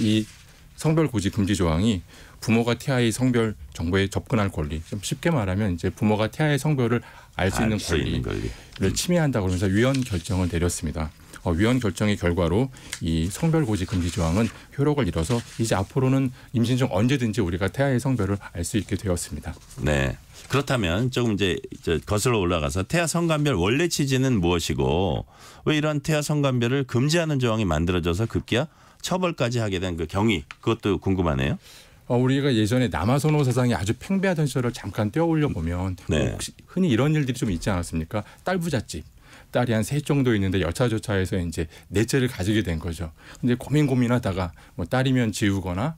이 성별고지 금지 조항이 부모가 태아의 성별 정보에 접근할 권리, 좀 쉽게 말하면 이제 부모가 태아의 성별을 알 수 있는 권리를 침해한다고 하면서 위헌 결정을 내렸습니다. 위헌 결정의 결과로 이 성별 고지 금지 조항은 효력을 잃어서 이제 앞으로는 임신 중 언제든지 우리가 태아의 성별을 알 수 있게 되었습니다. 네. 그렇다면 조금 이제 거슬러 올라가서 태아 성관별 원래 취지는 무엇이고 왜 이런 태아 성관별을 금지하는 조항이 만들어져서 급기야 처벌까지 하게 된 그 경위 그것도 궁금하네요. 우리가 예전에 남아선호 사상이 아주 팽배하던 시절을 잠깐 떼어올려 보면 혹시 흔히 이런 일들이 좀 있지 않았습니까? 딸 부잣집. 딸이 한 3 정도 있는데 여차저차해서 이제 넷째를 가지게 된 거죠. 근데 고민하다가 딸이면 지우거나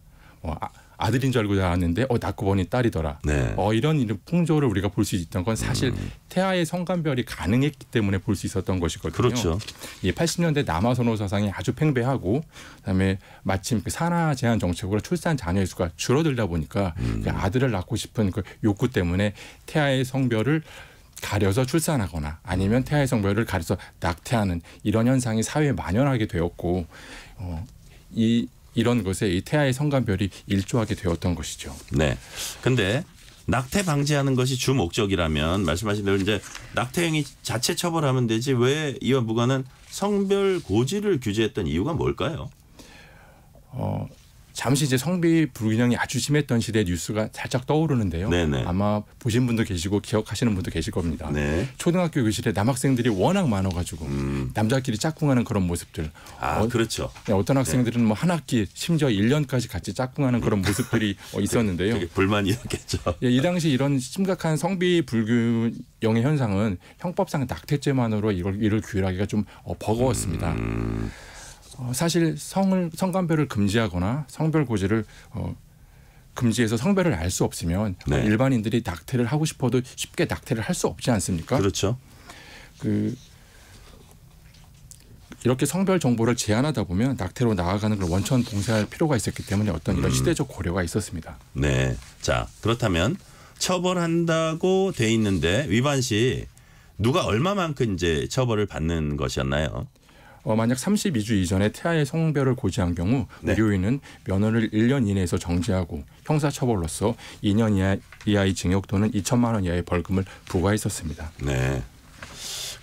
아들인 줄 알고 낳았는데 낳고 보니 딸이더라. 네. 이런 풍조를 우리가 볼 수 있던 건 사실 태아의 성관별이 가능했기 때문에 볼 수 있었던 것이거든요. 그렇죠. 80년대 남아선호 사상이 아주 팽배하고 그다음에 마침 그 산하 제한 정책으로 출산 자녀의 수가 줄어들다 보니까 아들을 낳고 싶은 그 욕구 때문에 태아의 성별을 가려서 출산하거나 아니면 태아의 성별을 가려서 낙태하는 이런 현상이 사회에 만연하게 되었고 이런 것에 이 태아의 성관별이 일조하게 되었던 것이죠. 네. 근데 낙태 방지하는 것이 주 목적이라면 말씀하신 대로 이제 낙태 행위 자체 처벌하면 되지 왜 이와 무관한 성별 고지를 규제했던 이유가 뭘까요? 잠시 이제 성비 불균형이 아주 심했던 시대 뉴스가 살짝 떠오르는데요. 네네. 아마 보신 분도 계시고 기억하시는 분도 계실 겁니다. 네. 초등학교 교실에 남학생들이 워낙 많아가지고 남자끼리 짝꿍하는 그런 모습들. 그렇죠. 어떤 학생들은 한 학기 심지어 1년까지 같이 짝꿍하는 그런 모습들이 있었는데요. 되게 불만이었겠죠. 이 당시 이런 심각한 성비 불균형의 현상은 형법상 낙태죄만으로 이를 규율하기가 좀 버거웠습니다. 사실 성관별을 금지하거나 성별 고지를 금지해서 성별을 알 수 없으면 일반인들이 낙태를 하고 싶어도 쉽게 낙태를 할 수 없지 않습니까? 그렇죠. 이렇게 성별 정보를 제한하다 보면 낙태로 나아가는 걸 원천 봉쇄할 필요가 있었기 때문에 어떤 이런 시대적 고려가 있었습니다. 네. 자, 그렇다면 처벌한다고 돼 있는데 위반 시 누가 얼마만큼 이제 처벌을 받는 것이었나요? 만약 32주 이전에 태아의 성별을 고지한 경우 의료인은 면허를 1년 이내에서 정지하고 형사처벌로서 2년 이하의 징역 또는 2천만 원 이하의 벌금을 부과했었습니다. 네.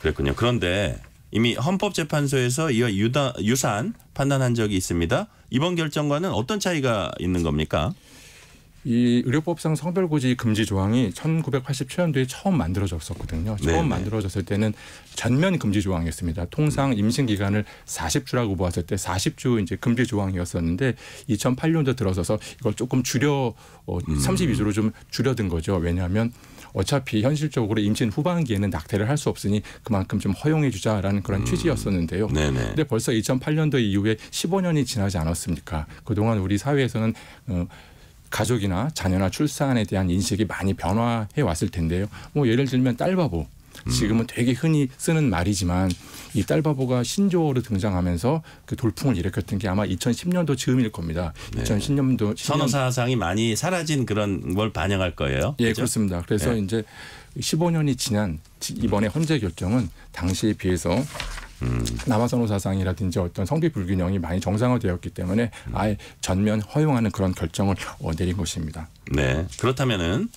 그랬군요. 그런데 이미 헌법재판소에서 이와 유사한 판단한 적이 있습니다. 이번 결정과는 어떤 차이가 있는 겁니까? 이 의료법상 성별고지 금지 조항이 1987년도에 처음 만들어졌었거든요. 처음 네네. 만들어졌을 때는 전면 금지 조항이었습니다. 통상 임신 기간을 40주라고 보았을 때 40주 이제 금지 조항이었었는데 2008년도 들어서서 이걸 조금 줄여 32주로 좀 줄여든 거죠. 왜냐하면 어차피 현실적으로 임신 후반기에는 낙태를 할 수 없으니 그만큼 좀 허용해 주자라는 그런 취지였었는데요. 네네. 근데 벌써 2008년도 이후에 15년이 지나지 않았습니까? 그동안 우리 사회에서는 가족이나 자녀나 출산에 대한 인식이 많이 변화해 왔을 텐데요. 뭐 예를 들면 딸바보. 지금은 되게 흔히 쓰는 말이지만 이 딸바보가 신조어로 등장하면서 그 돌풍을 일으켰던 게 아마 2010년도 즈음일 겁니다. 네. 2010년도 선호 사상이 많이 사라진 그런 걸 반영할 거예요. 예, 그렇죠? 그렇습니다. 그래서 네. 이제 15년이 지난 이번에 헌재 결정은 당시에 비해서 남아선호 사상이라든지 어떤 성비 불균형이 많이 정상화되었기 때문에 아예 전면 허용하는 그런 결정을 내린 것입니다. 네. 그렇다면은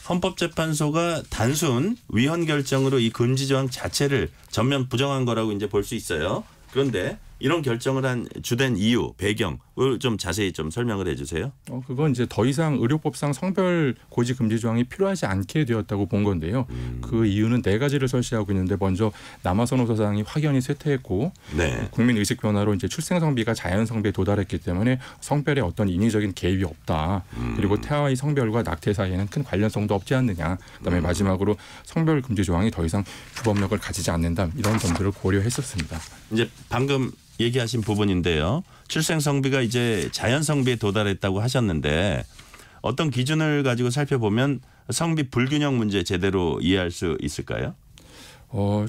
헌법재판소가 단순 위헌 결정으로 이 금지 조항 자체를 전면 부정한 거라고 이제 볼 수 있어요. 그런데 이런 결정을 한 주된 이유, 배경을 좀 자세히 좀 설명을 해 주세요. 그건 이제 더 이상 의료법상 성별 고지 금지 조항이 필요하지 않게 되었다고 본 건데요. 그 이유는 네 가지를 설시하고 있는데 먼저 남아선호 사상이 확연히 쇠퇴했고 네. 국민 의식 변화로 이제 출생 성비가 자연 성비에 도달했기 때문에 성별에 어떤 인위적인 개입이 없다. 그리고 태아의 성별과 낙태 사이에는 큰 관련성도 없지 않느냐. 그다음에 마지막으로 성별 금지 조항이 더 이상 규범력을 가지지 않는다. 이런 점들을 고려했었습니다. 이제 방금 얘기하신 부분인데요. 출생 성비가 이제 자연 성비에 도달했다고 하셨는데 어떤 기준을 가지고 살펴보면 성비 불균형 문제 제대로 이해할 수 있을까요?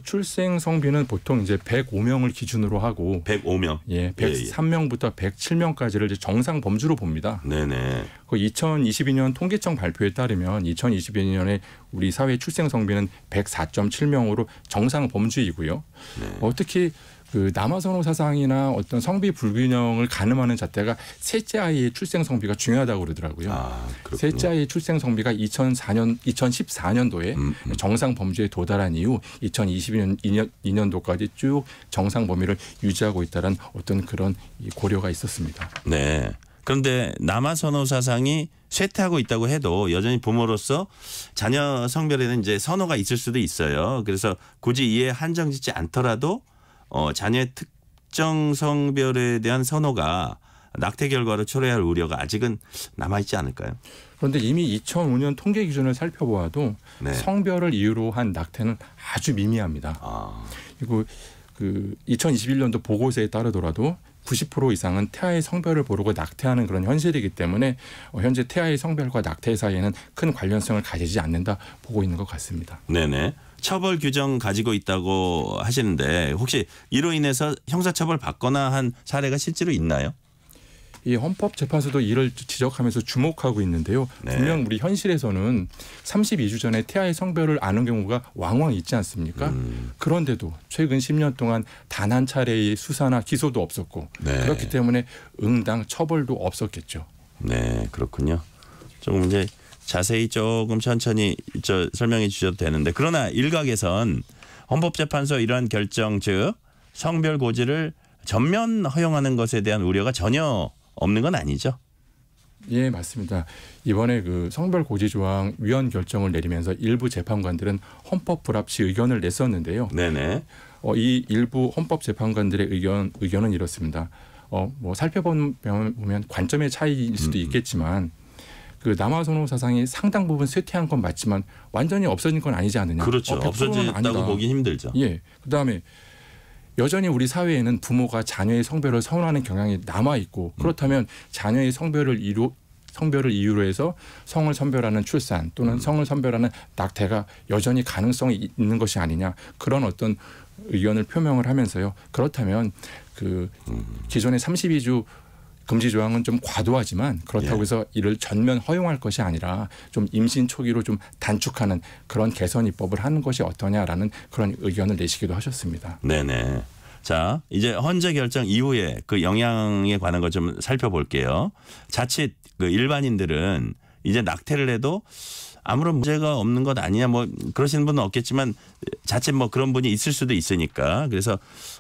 출생 성비는 보통 이제 105명을 기준으로 하고 105명. 예, 103명부터 107명까지를 이제 정상 범주로 봅니다. 네네. 그 2022년 통계청 발표에 따르면 2022년에 우리 사회 출생 성비는 104.7명으로 정상 범주이고요. 네. 특히 그 남아선호 사상이나 어떤 성비 불균형을 가늠하는 잣대가 셋째 아이의 출생 성비가 중요하다고 그러더라고요. 그렇군요. 셋째 아이의 출생 성비가 2014년도에 정상 범주에 도달한 이후 2022년도까지 쭉 정상 범위를 유지하고 있다는 어떤 그런 고려가 있었습니다. 네. 그런데 남아선호 사상이 쇠퇴하고 있다고 해도 여전히 부모로서 자녀 성별에 대한 이제 선호가 있을 수도 있어요. 그래서 굳이 이에 한정짓지 않더라도 자녀의 특정 성별에 대한 선호가 낙태 결과로 초래할 우려가 아직은 남아있지 않을까요? 그런데 이미 2005년 통계 기준을 살펴보아도 네. 성별을 이유로 한 낙태는 아주 미미합니다. 그리고 그 2021년도 보고서에 따르더라도 90% 이상은 태아의 성별을 모르고 낙태하는 그런 현실이기 때문에 현재 태아의 성별과 낙태 사이에는 큰 관련성을 가지지 않는다 보고 있는 것 같습니다. 네네. 처벌 규정 가지고 있다고 하시는데 혹시 이로 인해서 형사처벌 받거나 한 사례가 실제로 있나요? 이 헌법재판소도 이를 지적하면서 주목하고 있는데요. 네. 분명 우리 현실에서는 32주 전에 태아의 성별을 아는 경우가 왕왕 있지 않습니까? 그런데도 최근 10년 동안 단 한 차례의 수사나 기소도 없었고 네. 그렇기 때문에 응당 처벌도 없었겠죠. 네, 그렇군요. 조금 이제 자세히 조금 천천히 설명해 주셔도 되는데 그러나 일각에선 헌법재판소 이러한 결정 즉 성별 고지를 전면 허용하는 것에 대한 우려가 전혀 없는 건 아니죠? 예, 맞습니다. 이번에 그 성별 고지 조항 위헌 결정을 내리면서 일부 재판관들은 헌법 불합치 의견을 냈었는데요. 네네. 이 일부 헌법 재판관들의 의견은 이렇습니다. 뭐 살펴보면 관점의 차이일 수도 있겠지만 그 남아선호 사상이 상당 부분 쇠퇴한 건 맞지만 완전히 없어진 건 아니지 않느냐. 그렇죠. 없어졌다고 보기 힘들죠. 예. 그다음에 여전히 우리 사회에는 부모가 자녀의 성별을 선호하는 경향이 남아 있고 그렇다면 자녀의 성별을 이유로 해서 성을 선별하는 출산 또는 성을 선별하는 낙태가 여전히 가능성이 있는 것이 아니냐 그런 어떤 의견을 표명을 하면서요. 그렇다면 그 기존의 32주 금지 조항은 좀 과도하지만 그렇다고 해서 이를 전면 허용할 것이 아니라 좀 임신 초기로 좀 단축하는 그런 개선 입법을 하는 것이 어떠냐라는 그런 의견을 내시기도 하셨습니다. 네네. 자, 이제 헌재 결정 이후에 그 영향에 관한 것 좀 살펴볼게요. 자칫 그 일반인들은 이제 낙태를 해도 아무런 문제가 없는 것 아니냐 뭐 그러시는 분은 없겠지만 자칫 뭐 그런 분이 있을 수도 있으니까 그래서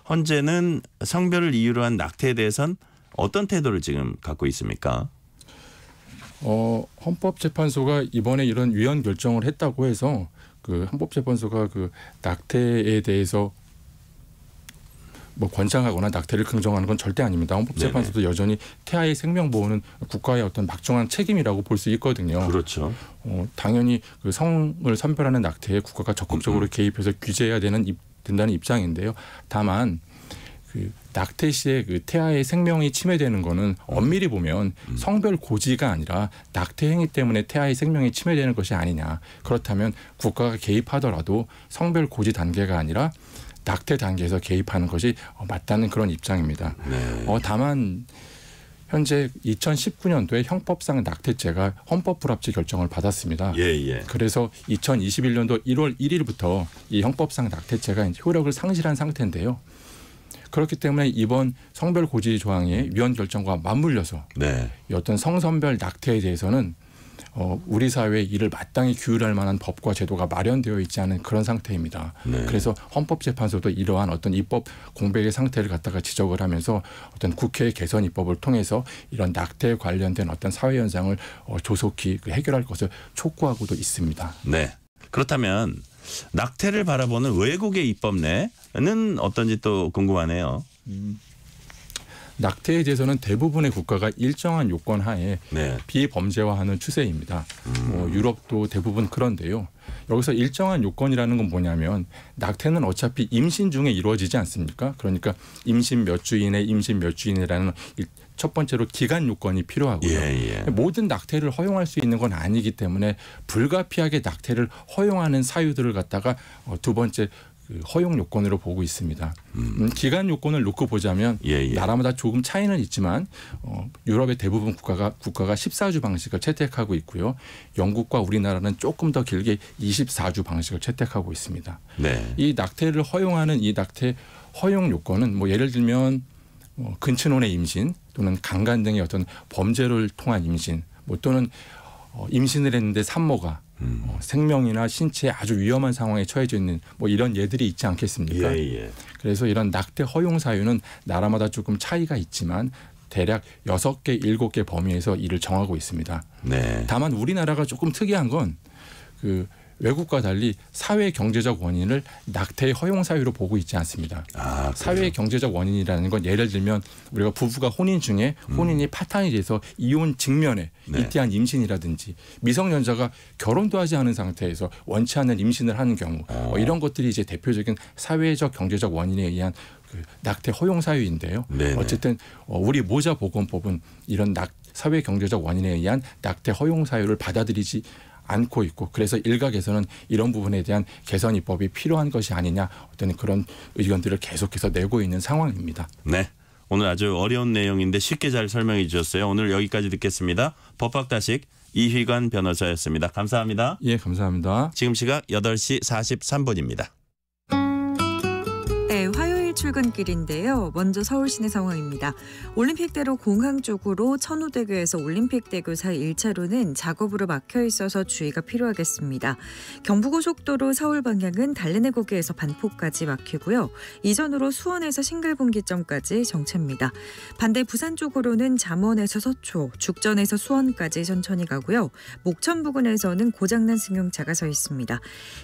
헌재는 성별을 이유로 한 낙태에 대해선 어떤 태도를 지금 갖고 있습니까? 헌법재판소가 이번에 이런 위헌 결정을 했다고 해서 그 헌법재판소가 그 낙태에 대해서 뭐 권장하거나 낙태를 긍정하는 건 절대 아닙니다. 헌법재판소도 여전히 태아의 생명 보호는 국가의 어떤 막중한 책임이라고 볼 수 있거든요. 그렇죠. 당연히 그 성을 선별하는 낙태에 국가가 적극적으로 개입해서 규제해야 된다는 입장인데요. 다만 그 낙태 시에 그 태아의 생명이 침해되는 거는 엄밀히 보면 성별 고지가 아니라 낙태 행위 때문에 태아의 생명이 침해되는 것이 아니냐. 그렇다면 국가가 개입하더라도 성별 고지 단계가 아니라 낙태 단계에서 개입하는 것이 맞다는 그런 입장입니다. 네. 다만 현재 2019년도에 형법상 낙태죄가 헌법 불합치 결정을 받았습니다. 예. 그래서 2021년도 1월 1일부터 이 형법상 낙태죄가 이제 효력을 상실한 상태인데요. 그렇기 때문에 이번 성별 고지 조항의 위헌 결정과 맞물려서 네. 이 어떤 성선별 낙태에 대해서는 우리 사회에 이를 마땅히 규율할 만한 법과 제도가 마련되어 있지 않은 그런 상태입니다. 네. 그래서 헌법재판소도 이러한 어떤 입법 공백의 상태를 갖다가 지적을 하면서 어떤 국회의 개선 입법을 통해서 이런 낙태에 관련된 어떤 사회 현상을 조속히 해결할 것을 촉구하고도 있습니다. 네. 그렇다면 낙태를 바라보는 외국의 입법 내는 어떤지 또 궁금하네요. 낙태에 대해서는 대부분의 국가가 일정한 요건 하에 네. 비범죄화하는 추세입니다. 유럽도 대부분 그런데요. 여기서 일정한 요건이라는 건 뭐냐면 낙태는 어차피 임신 중에 이루어지지 않습니까? 그러니까 임신 몇 주 이내, 임신 몇 주 이내라는 첫 번째로 기간 요건이 필요하고요. 예. 모든 낙태를 허용할 수 있는 건 아니기 때문에 불가피하게 낙태를 허용하는 사유들을 갖다가 두 번째 그 허용 요건으로 보고 있습니다. 기간 요건을 놓고 보자면 나라마다 조금 차이는 있지만 유럽의 대부분 국가가 14주 방식을 채택하고 있고요. 영국과 우리나라는 조금 더 길게 24주 방식을 채택하고 있습니다. 네. 이 낙태를 허용하는 이 낙태 허용 요건은 뭐 예를 들면 근친혼의 임신 또는 강간 등의 어떤 범죄를 통한 임신 뭐 또는 임신을 했는데 산모가 생명이나 신체에 아주 위험한 상황에 처해져 있는 뭐 이런 예들이 있지 않겠습니까? 그래서 이런 낙태 허용 사유는 나라마다 조금 차이가 있지만 대략 6개, 7개 범위에서 이를 정하고 있습니다. 네. 다만 우리나라가 조금 특이한 건 그 외국과 달리 사회 경제적 원인을 낙태의 허용 사유로 보고 있지 않습니다. 사회 경제적 원인이라는 건 예를 들면 우리가 부부가 혼인 중에 혼인이 파탄이 돼서 이혼 직면에 이태한 임신이라든지 미성년자가 결혼도 하지 않은 상태에서 원치 않는 임신을 하는 경우 이런 것들이 이제 대표적인 사회적 경제적 원인에 의한 그 낙태 허용 사유인데요. 네네. 어쨌든 우리 모자보건법은 이런 사회 경제적 원인에 의한 낙태 허용 사유를 받아들이지 않고 있고 그래서 일각에서는 이런 부분에 대한 개선 입법이 필요한 것이 아니냐 어떤 그런 의견들을 계속해서 내고 있는 상황입니다. 네. 오늘 아주 어려운 내용인데 쉽게 잘 설명해 주셨어요. 오늘 여기까지 듣겠습니다. 법학다식 이휘관 변호사였습니다. 감사합니다. 예, 감사합니다. 지금 시각 8시 43분입니다. 네, 화요일 출근길인데요. 먼저 서울 시내 상황입니다. 올림픽대로 공항 쪽으로 천호대교에서 올림픽대교 사이 1차로는 작업으로 막혀 있어서 주의가 필요하겠습니다. 경부고속도로 서울 방향은 달래내고개에서 반포까지 막히고요. 이전으로 수원에서 싱글분기점까지 정체입니다. 반대 부산 쪽으로는 잠원에서 서초, 죽전에서 수원까지 천천히 가고요. 목천 부근에서는 고장난 승용차가 서 있습니다.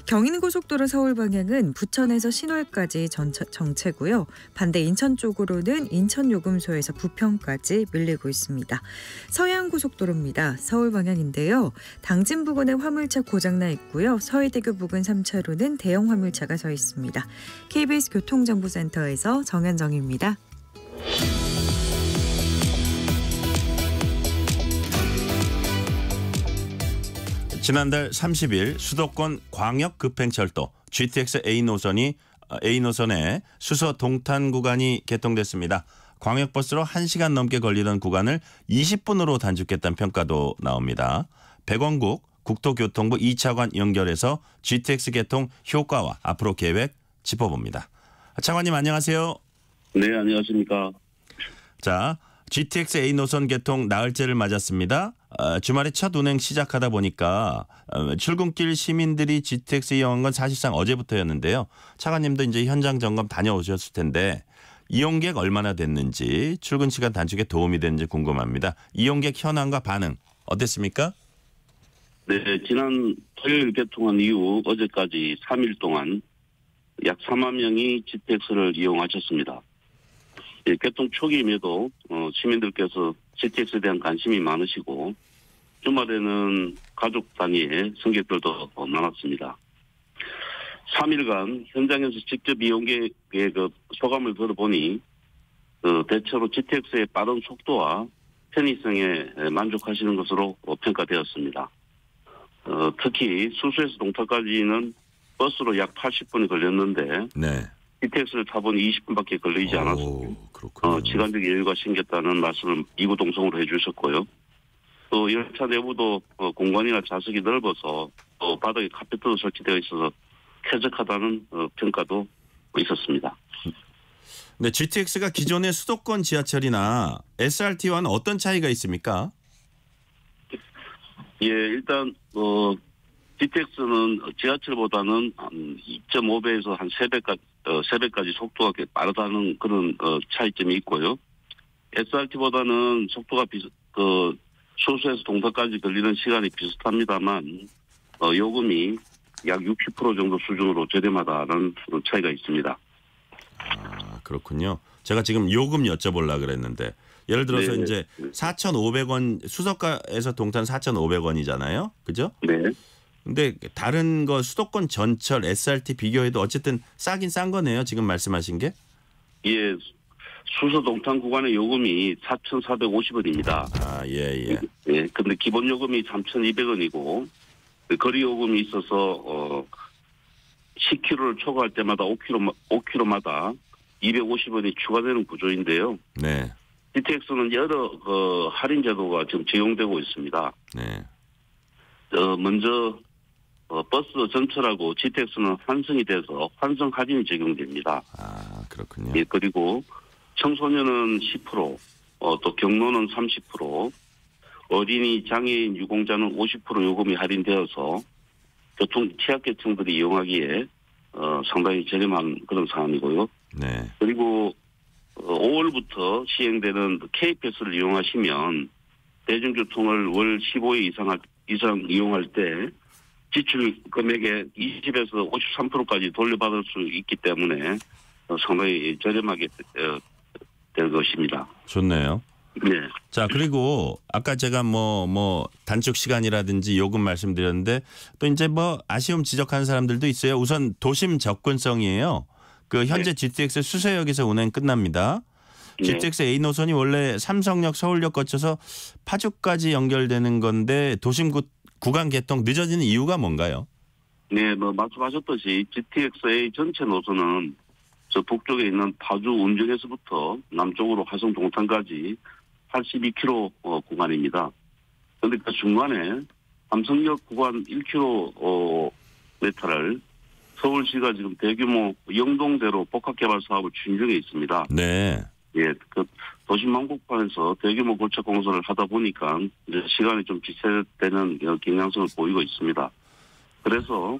경인고속도로 서울 방향은 부천에서 신월까지 정체고요. 반대 인천 쪽으로는 인천요금소에서 부평까지 밀리고 있습니다. 서해안고속도로입니다. 서울 방향인데요. 당진 부근에 화물차 고장나 있고요. 서해대교 부근 3차로는 대형 화물차가 서 있습니다. KBS 교통정보센터에서 정현정입니다. 지난달 30일 수도권 광역급행철도 GTX A노선의 수서 동탄 구간이 개통됐습니다. 광역버스로 1시간 넘게 걸리던 구간을 20분으로 단축했다는 평가도 나옵니다. 백원국 국토교통부 2차관 연결해서 GTX 개통 효과와 앞으로 계획 짚어봅니다. 차관님 안녕하세요. 네, 안녕하십니까. 자, GTX A 노선 개통 나흘째를 맞았습니다. 주말에 첫 운행 시작하다 보니까 출근길 시민들이 GTX 이용한 건 사실상 어제부터였는데요. 차관님도 이제 현장 점검 다녀오셨을 텐데 이용객 얼마나 됐는지 출근 시간 단축에 도움이 되는지 궁금합니다. 이용객 현황과 반응 어땠습니까? 네, 지난 토요일 개통한 이후 어제까지 3일 동안 약 4만 명이 GTX를 이용하셨습니다. 예, 개통 초기임에도 시민들께서 GTX에 대한 관심이 많으시고 주말에는 가족 단위의 승객들도 많았습니다. 3일간 현장에서 직접 이용객의 소감을 들어보니 대체로 GTX의 빠른 속도와 편의성에 만족하시는 것으로 평가되었습니다. 특히 수수에서 동탄까지는 버스로 약 80분이 걸렸는데 네. GTX를 타보니 20분밖에 걸리지 않아서 시간적 여유가 생겼다는 말씀을 이구동성으로 해주셨고요. 또 열차 내부도 공간이나 좌석이 넓어서 또 바닥에 카펫도 설치되어 있어서 쾌적하다는 평가도 있었습니다. 네, GTX가 기존의 수도권 지하철이나 SRT와는 어떤 차이가 있습니까? 예, 일단 GTX는 지하철보다는 한 2.5배에서 한 3배까지 속도가 빠르다는 그런 차이점이 있고요. SRT보다는 속도가 소수에서 동탄까지 걸리는 시간이 비슷합니다만 요금이 약 60% 정도 수준으로 저렴하다는 그런 차이가 있습니다. 아, 그렇군요. 제가 지금 요금 여쭤보려고 그랬는데 예를 들어서 네. 이제 4,500원 수도가에서 동탄 4,500원이잖아요. 그죠? 네. 근데 다른 거 수도권 전철 SRT 비교해도 어쨌든 싸긴 싼 거네요. 지금 말씀하신 게? 예. 수서 동탄 구간의 요금이 4,450원입니다. 아, 예. 예. 근데 기본 요금이 3,200원이고 거리 요금이 있어서 10km를 초과할 때마다 5km마다 250원이 추가되는 구조인데요. 네. GTX는 여러 할인 제도가 지금 적용되고 있습니다. 네. 먼저 버스 전철하고 GTX는 환승이 돼서 환승 할인이 적용됩니다. 아, 그렇군요. 예, 그리고 청소년은 10%, 또 경로는 30%, 어린이, 장애인, 유공자는 50% 요금이 할인되어서 교통 취약계층들이 이용하기에 상당히 저렴한 그런 상황이고요. 네. 그리고 5월부터 시행되는 K패스를 이용하시면 대중교통을 월 15회 이상 이용할 때 지출 금액의 20에서 53%까지 돌려받을 수 있기 때문에 상당히 저렴하게 될 것입니다. 좋네요. 네. 자, 그리고 아까 제가 뭐 단축 시간이라든지 요금 말씀드렸는데 또 이제 뭐 아쉬움 지적하는 사람들도 있어요. 우선 도심 접근성이에요. 그 현재 GTX 수서역에서 운행 끝납니다. GTX A 노선이 원래 삼성역, 서울역 거쳐서 파주까지 연결되는 건데 도심 구간 개통 늦어지는 이유가 뭔가요? 네, 말씀하셨듯이 GTX A 전체 노선은 저 북쪽에 있는 파주 운정에서부터 남쪽으로 화성 동탄까지 82km 구간입니다. 그런데 그 중간에 삼성역 구간 1km를 서울시가 지금 대규모 영동대로 복합개발 사업을 추진 중에 있습니다. 네. 예, 그 도심 한복판에서 대규모 고착 공사를 하다 보니까 이제 시간이 좀 지체되는 경향성을 보이고 있습니다. 그래서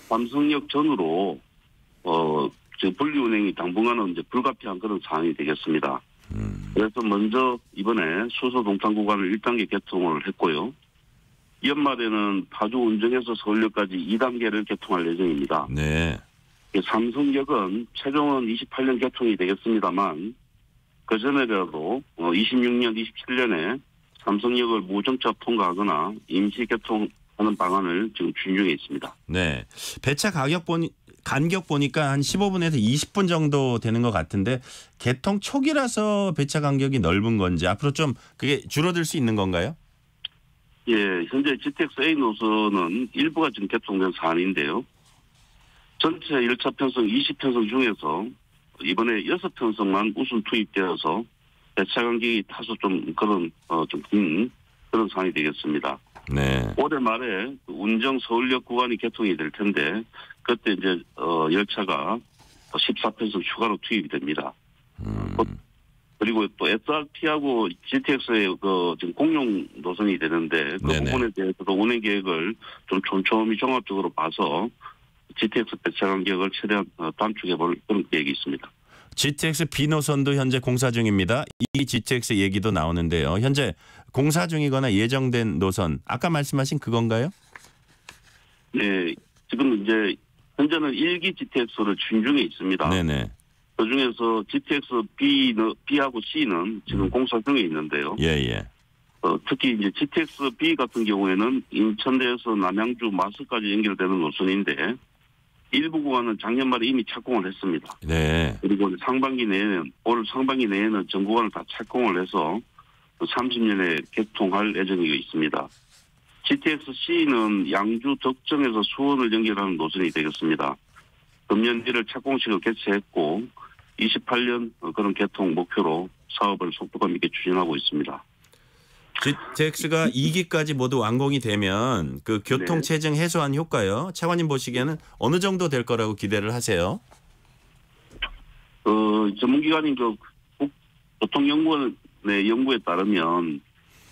삼성역 전으로 지금 분리 운행이 당분간은 이제 불가피한 그런 상황이 되겠습니다. 그래서 먼저 이번에 수서 동탄 구간을 1단계 개통을 했고요. 연말에는 파주 운정에서 서울역까지 2단계를 개통할 예정입니다. 네. 삼성역은 최종은 28년 개통이 되겠습니다만 그 전에라도 26년, 27년에 삼성역을 무정차 통과하거나 임시 개통하는 방안을 지금 추진 중에 있습니다. 네. 배차 간격 보니까 한 15분에서 20분 정도 되는 것 같은데 개통 초기라서 배차 간격이 넓은 건지 앞으로 좀 그게 줄어들 수 있는 건가요? 예, 현재 GTX A 노선은 일부가 지금 개통된 사안인데요. 전체 열차 편성 20편성 중에서 이번에 6편성만 우선 투입되어서 배차 간격이 다소 좀 긴 그런 상황이 되겠습니다. 네. 올해 말에 운정 서울역 구간이 개통이 될 텐데 그때 이제 열차가 14편성 추가로 투입이 됩니다. 그리고 또 SRT하고 GTX의 지금 공용 노선이 되는데 그 네네. 부분에 대해서도 운행 계획을 좀 촘촘히 종합적으로 봐서 GTX 배차 간격을 최대한 단축해볼 그런 계획이 있습니다. GTX B 노선도 현재 공사 중입니다. 이 GTX 얘기도 나오는데요. 현재 공사 중이거나 예정된 노선 아까 말씀하신 그건가요? 네, 지금 이제 현재는 1기 GTX를 추진 중에 있습니다. 네네. 그중에서 GTX B하고 C는 지금 공사 중에 있는데요. 예예. 특히 이제 GTX B 같은 경우에는 인천대에서 남양주 마스까지 연결되는 노선인데 일부 구간은 작년 말에 이미 착공을 했습니다. 네. 그리고 올 상반기 내에는 전 구간을 다 착공을 해서 30년에 개통할 예정이 있습니다. GTX C는 양주 덕정에서 수원을 연결하는 노선이 되겠습니다. 금년 1월 착공식을 개최했고 28년 그런 개통 목표로 사업을 속도감 있게 추진하고 있습니다. GTX가 2기까지 모두 완공이 되면 그 교통 체증 해소한 효과요. 차관님 보시기에는 어느 정도 될 거라고 기대를 하세요? 전문기관인 교통연구원의 연구에 따르면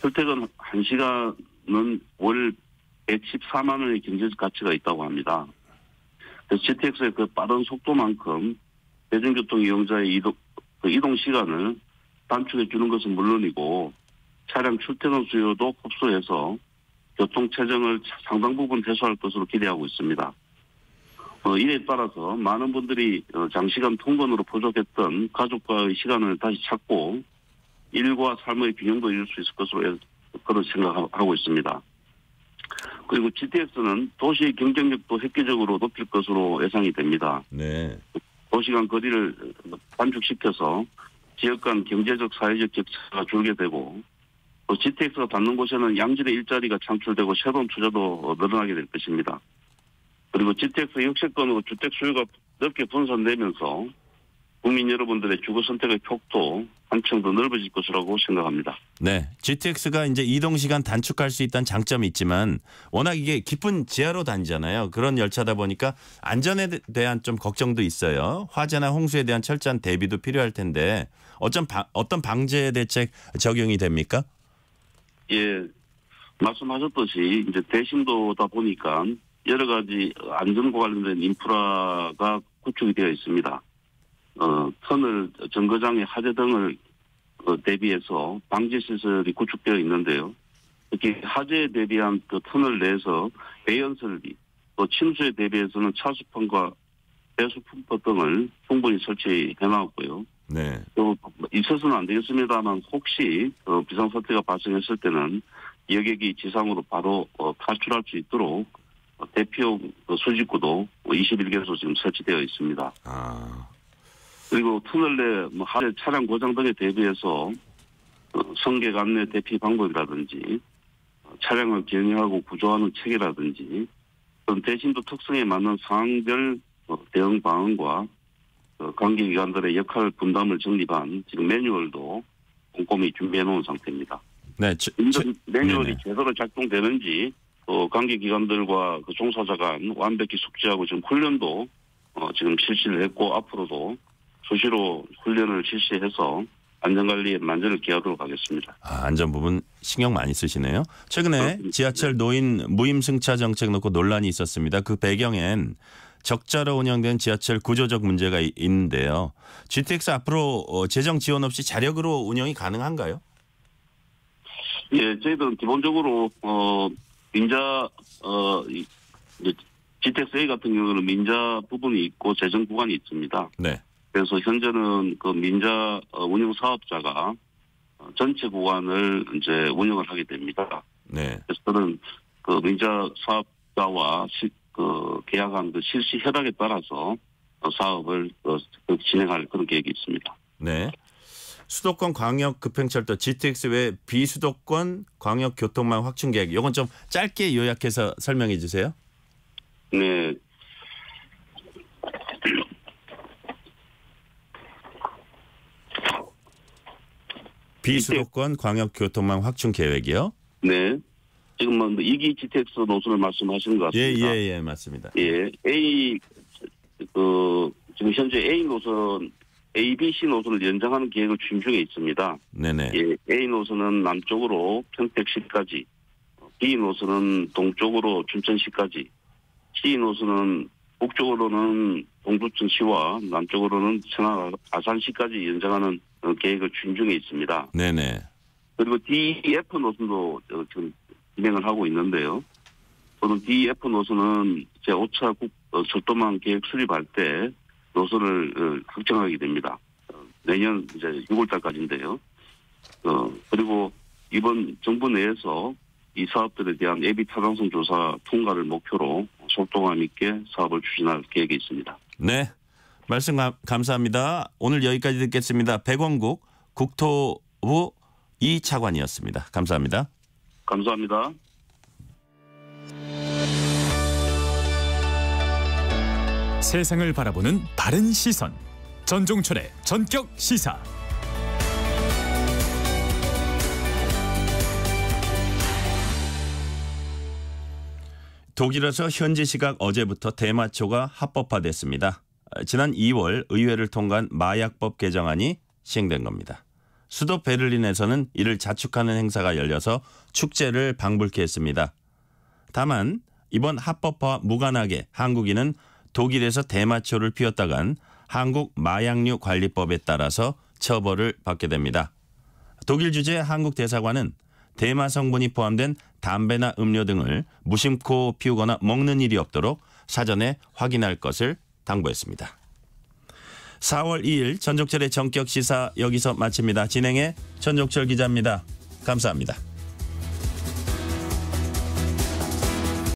출퇴근 1시간은 월 114만 원의 경제적 가치가 있다고 합니다. 그래서 GTX의 그 빠른 속도만큼 대중교통 이용자의 이동 시간을 단축해 주는 것은 물론이고 차량 출퇴근 수요도 흡수해서 교통 체증을 상당 부분 해소할 것으로 기대하고 있습니다. 이에 따라서 많은 분들이 장시간 통근으로 부족했던 가족과의 시간을 다시 찾고 일과 삶의 균형도 이룰 수 있을 것으로 그런 생각하고 있습니다. 그리고 GTX는 도시의 경쟁력도 획기적으로 높일 것으로 예상이 됩니다. 네. 도시 간 거리를 단축시켜서 지역 간 경제적 사회적 격차가 줄게 되고 또 GTX가 닿는 곳에는 양질의 일자리가 창출되고 새로운 투자도 늘어나게 될 것입니다. 그리고 GTX 역세권으로 주택 수요가 넓게 분산되면서 국민 여러분들의 주거 선택의 폭도 한층 더 넓어질 것이라고 생각합니다. 네, GTX가 이제 이동 시간 단축할 수 있다는 장점이 있지만 워낙 이게 깊은 지하로 다니잖아요. 그런 열차다 보니까 안전에 대한 좀 걱정도 있어요. 화재나 홍수에 대한 철저한 대비도 필요할 텐데 어떤 방제 대책 적용이 됩니까? 예, 말씀하셨듯이 이제 대심도다 보니까 여러 가지 안전과 관련된 인프라가 구축이 되어 있습니다. 터널, 정거장의 하재 등을 대비해서 방지 시설이 구축되어 있는데요. 특히 하재에 대비한 그 터널 내에서 배연 설비, 또 침수에 대비해서는 차수판과 배수품법 등을 충분히 설치해 놨고요. 네. 또 있어서는 안 되겠습니다만 혹시 비상사태가 발생했을 때는 여객이 지상으로 바로 탈출할 수 있도록 대피용 수직구도 21개소 지금 설치되어 있습니다. 그리고 터널 내 하재 차량 고장 등에 대비해서 승객 안내 대피 방법이라든지 차량을 경영하고 구조하는 체계라든지 그런 대신도 특성에 맞는 상황별 대응 방안과 관계기관들의 역할 분담을 정립한 지금 매뉴얼도 꼼꼼히 준비해 놓은 상태입니다. 네, 매뉴얼이 제대로 작동되는지 관계기관들과 그 종사자 간 완벽히 숙지하고 지금 훈련도 지금 실시를 했고 앞으로도 수시로 훈련을 실시해서 안전관리에 만전을 기하도록 하겠습니다. 안전 부분 신경 많이 쓰시네요. 최근에 지하철 노인 무임승차 정책 놓고 논란이 있었습니다. 그 배경엔 적자로 운영된 지하철 구조적 문제가 있는데요. GTX 앞으로 재정 지원 없이 자력으로 운영이 가능한가요? 예, 저희들은 기본적으로 민자 GTX A 같은 경우는 민자 부분이 있고 재정 구간이 있습니다. 네. 그래서 현재는 그 민자 운영 사업자가 전체 구간을 이제 운영을 하게 됩니다. 네. 그래서 저는 그 민자 사업자와 계약한 그 실시 협약에 따라서 사업을 진행할 그런 계획이 있습니다. 네. 수도권 광역 급행철도 GTX 외 비수도권 광역 교통망 확충 계획. 이건 좀 짧게 요약해서 설명해 주세요. 네. 비수도권 광역 교통망 확충 계획이요? 네. 지금 뭐 2기 GTX 노선을 말씀하시는 것 같습니다. 예, 맞습니다. 예, 지금 현재 A 노선에 A, B, C 노선을 연장하는 계획을 추진 중에 있습니다. 네네. 예, A 노선은 남쪽으로 평택시까지, B 노선은 동쪽으로 춘천시까지, C 노선은 북쪽으로는 동두천시와 남쪽으로는 천안 아산시까지 연장하는 계획을 추진 중에 있습니다. 네네. 그리고 DF 노선도 지금 진행을 하고 있는데요. 저는 DF 노선은 제5차 철도망 계획 수립할 때 노선을 확정하게 됩니다. 내년 이제 6월달까지인데요. 그리고 이번 정부 내에서 이 사업들에 대한 예비 타당성 조사 통과를 목표로 속도감 있게 사업을 추진할 계획이 있습니다. 네, 말씀 감사합니다. 오늘 여기까지 듣겠습니다. 백원국 국토부 이 차관이었습니다. 감사합니다. 감사합니다. 세상을 바라보는 바른 시선. 전종철의 전격 시사. 독일에서 현지 시각 어제부터 대마초가 합법화됐습니다. 지난 2월 의회를 통과한 마약법 개정안이 시행된 겁니다. 수도 베를린에서는 이를 자축하는 행사가 열려서 축제를 방불케 했습니다. 다만 이번 합법화와 무관하게 한국인은 독일에서 대마초를 피웠다간 한국 마약류 관리법에 따라서 처벌을 받게 됩니다. 독일 주재 한국 대사관은 대마 성분이 포함된 담배나 음료 등을 무심코 피우거나 먹는 일이 없도록 사전에 확인할 것을 당부했습니다. 4월 2일 전종철의 전격 시사 여기서 마칩니다. 진행의 전종철 기자입니다. 감사합니다.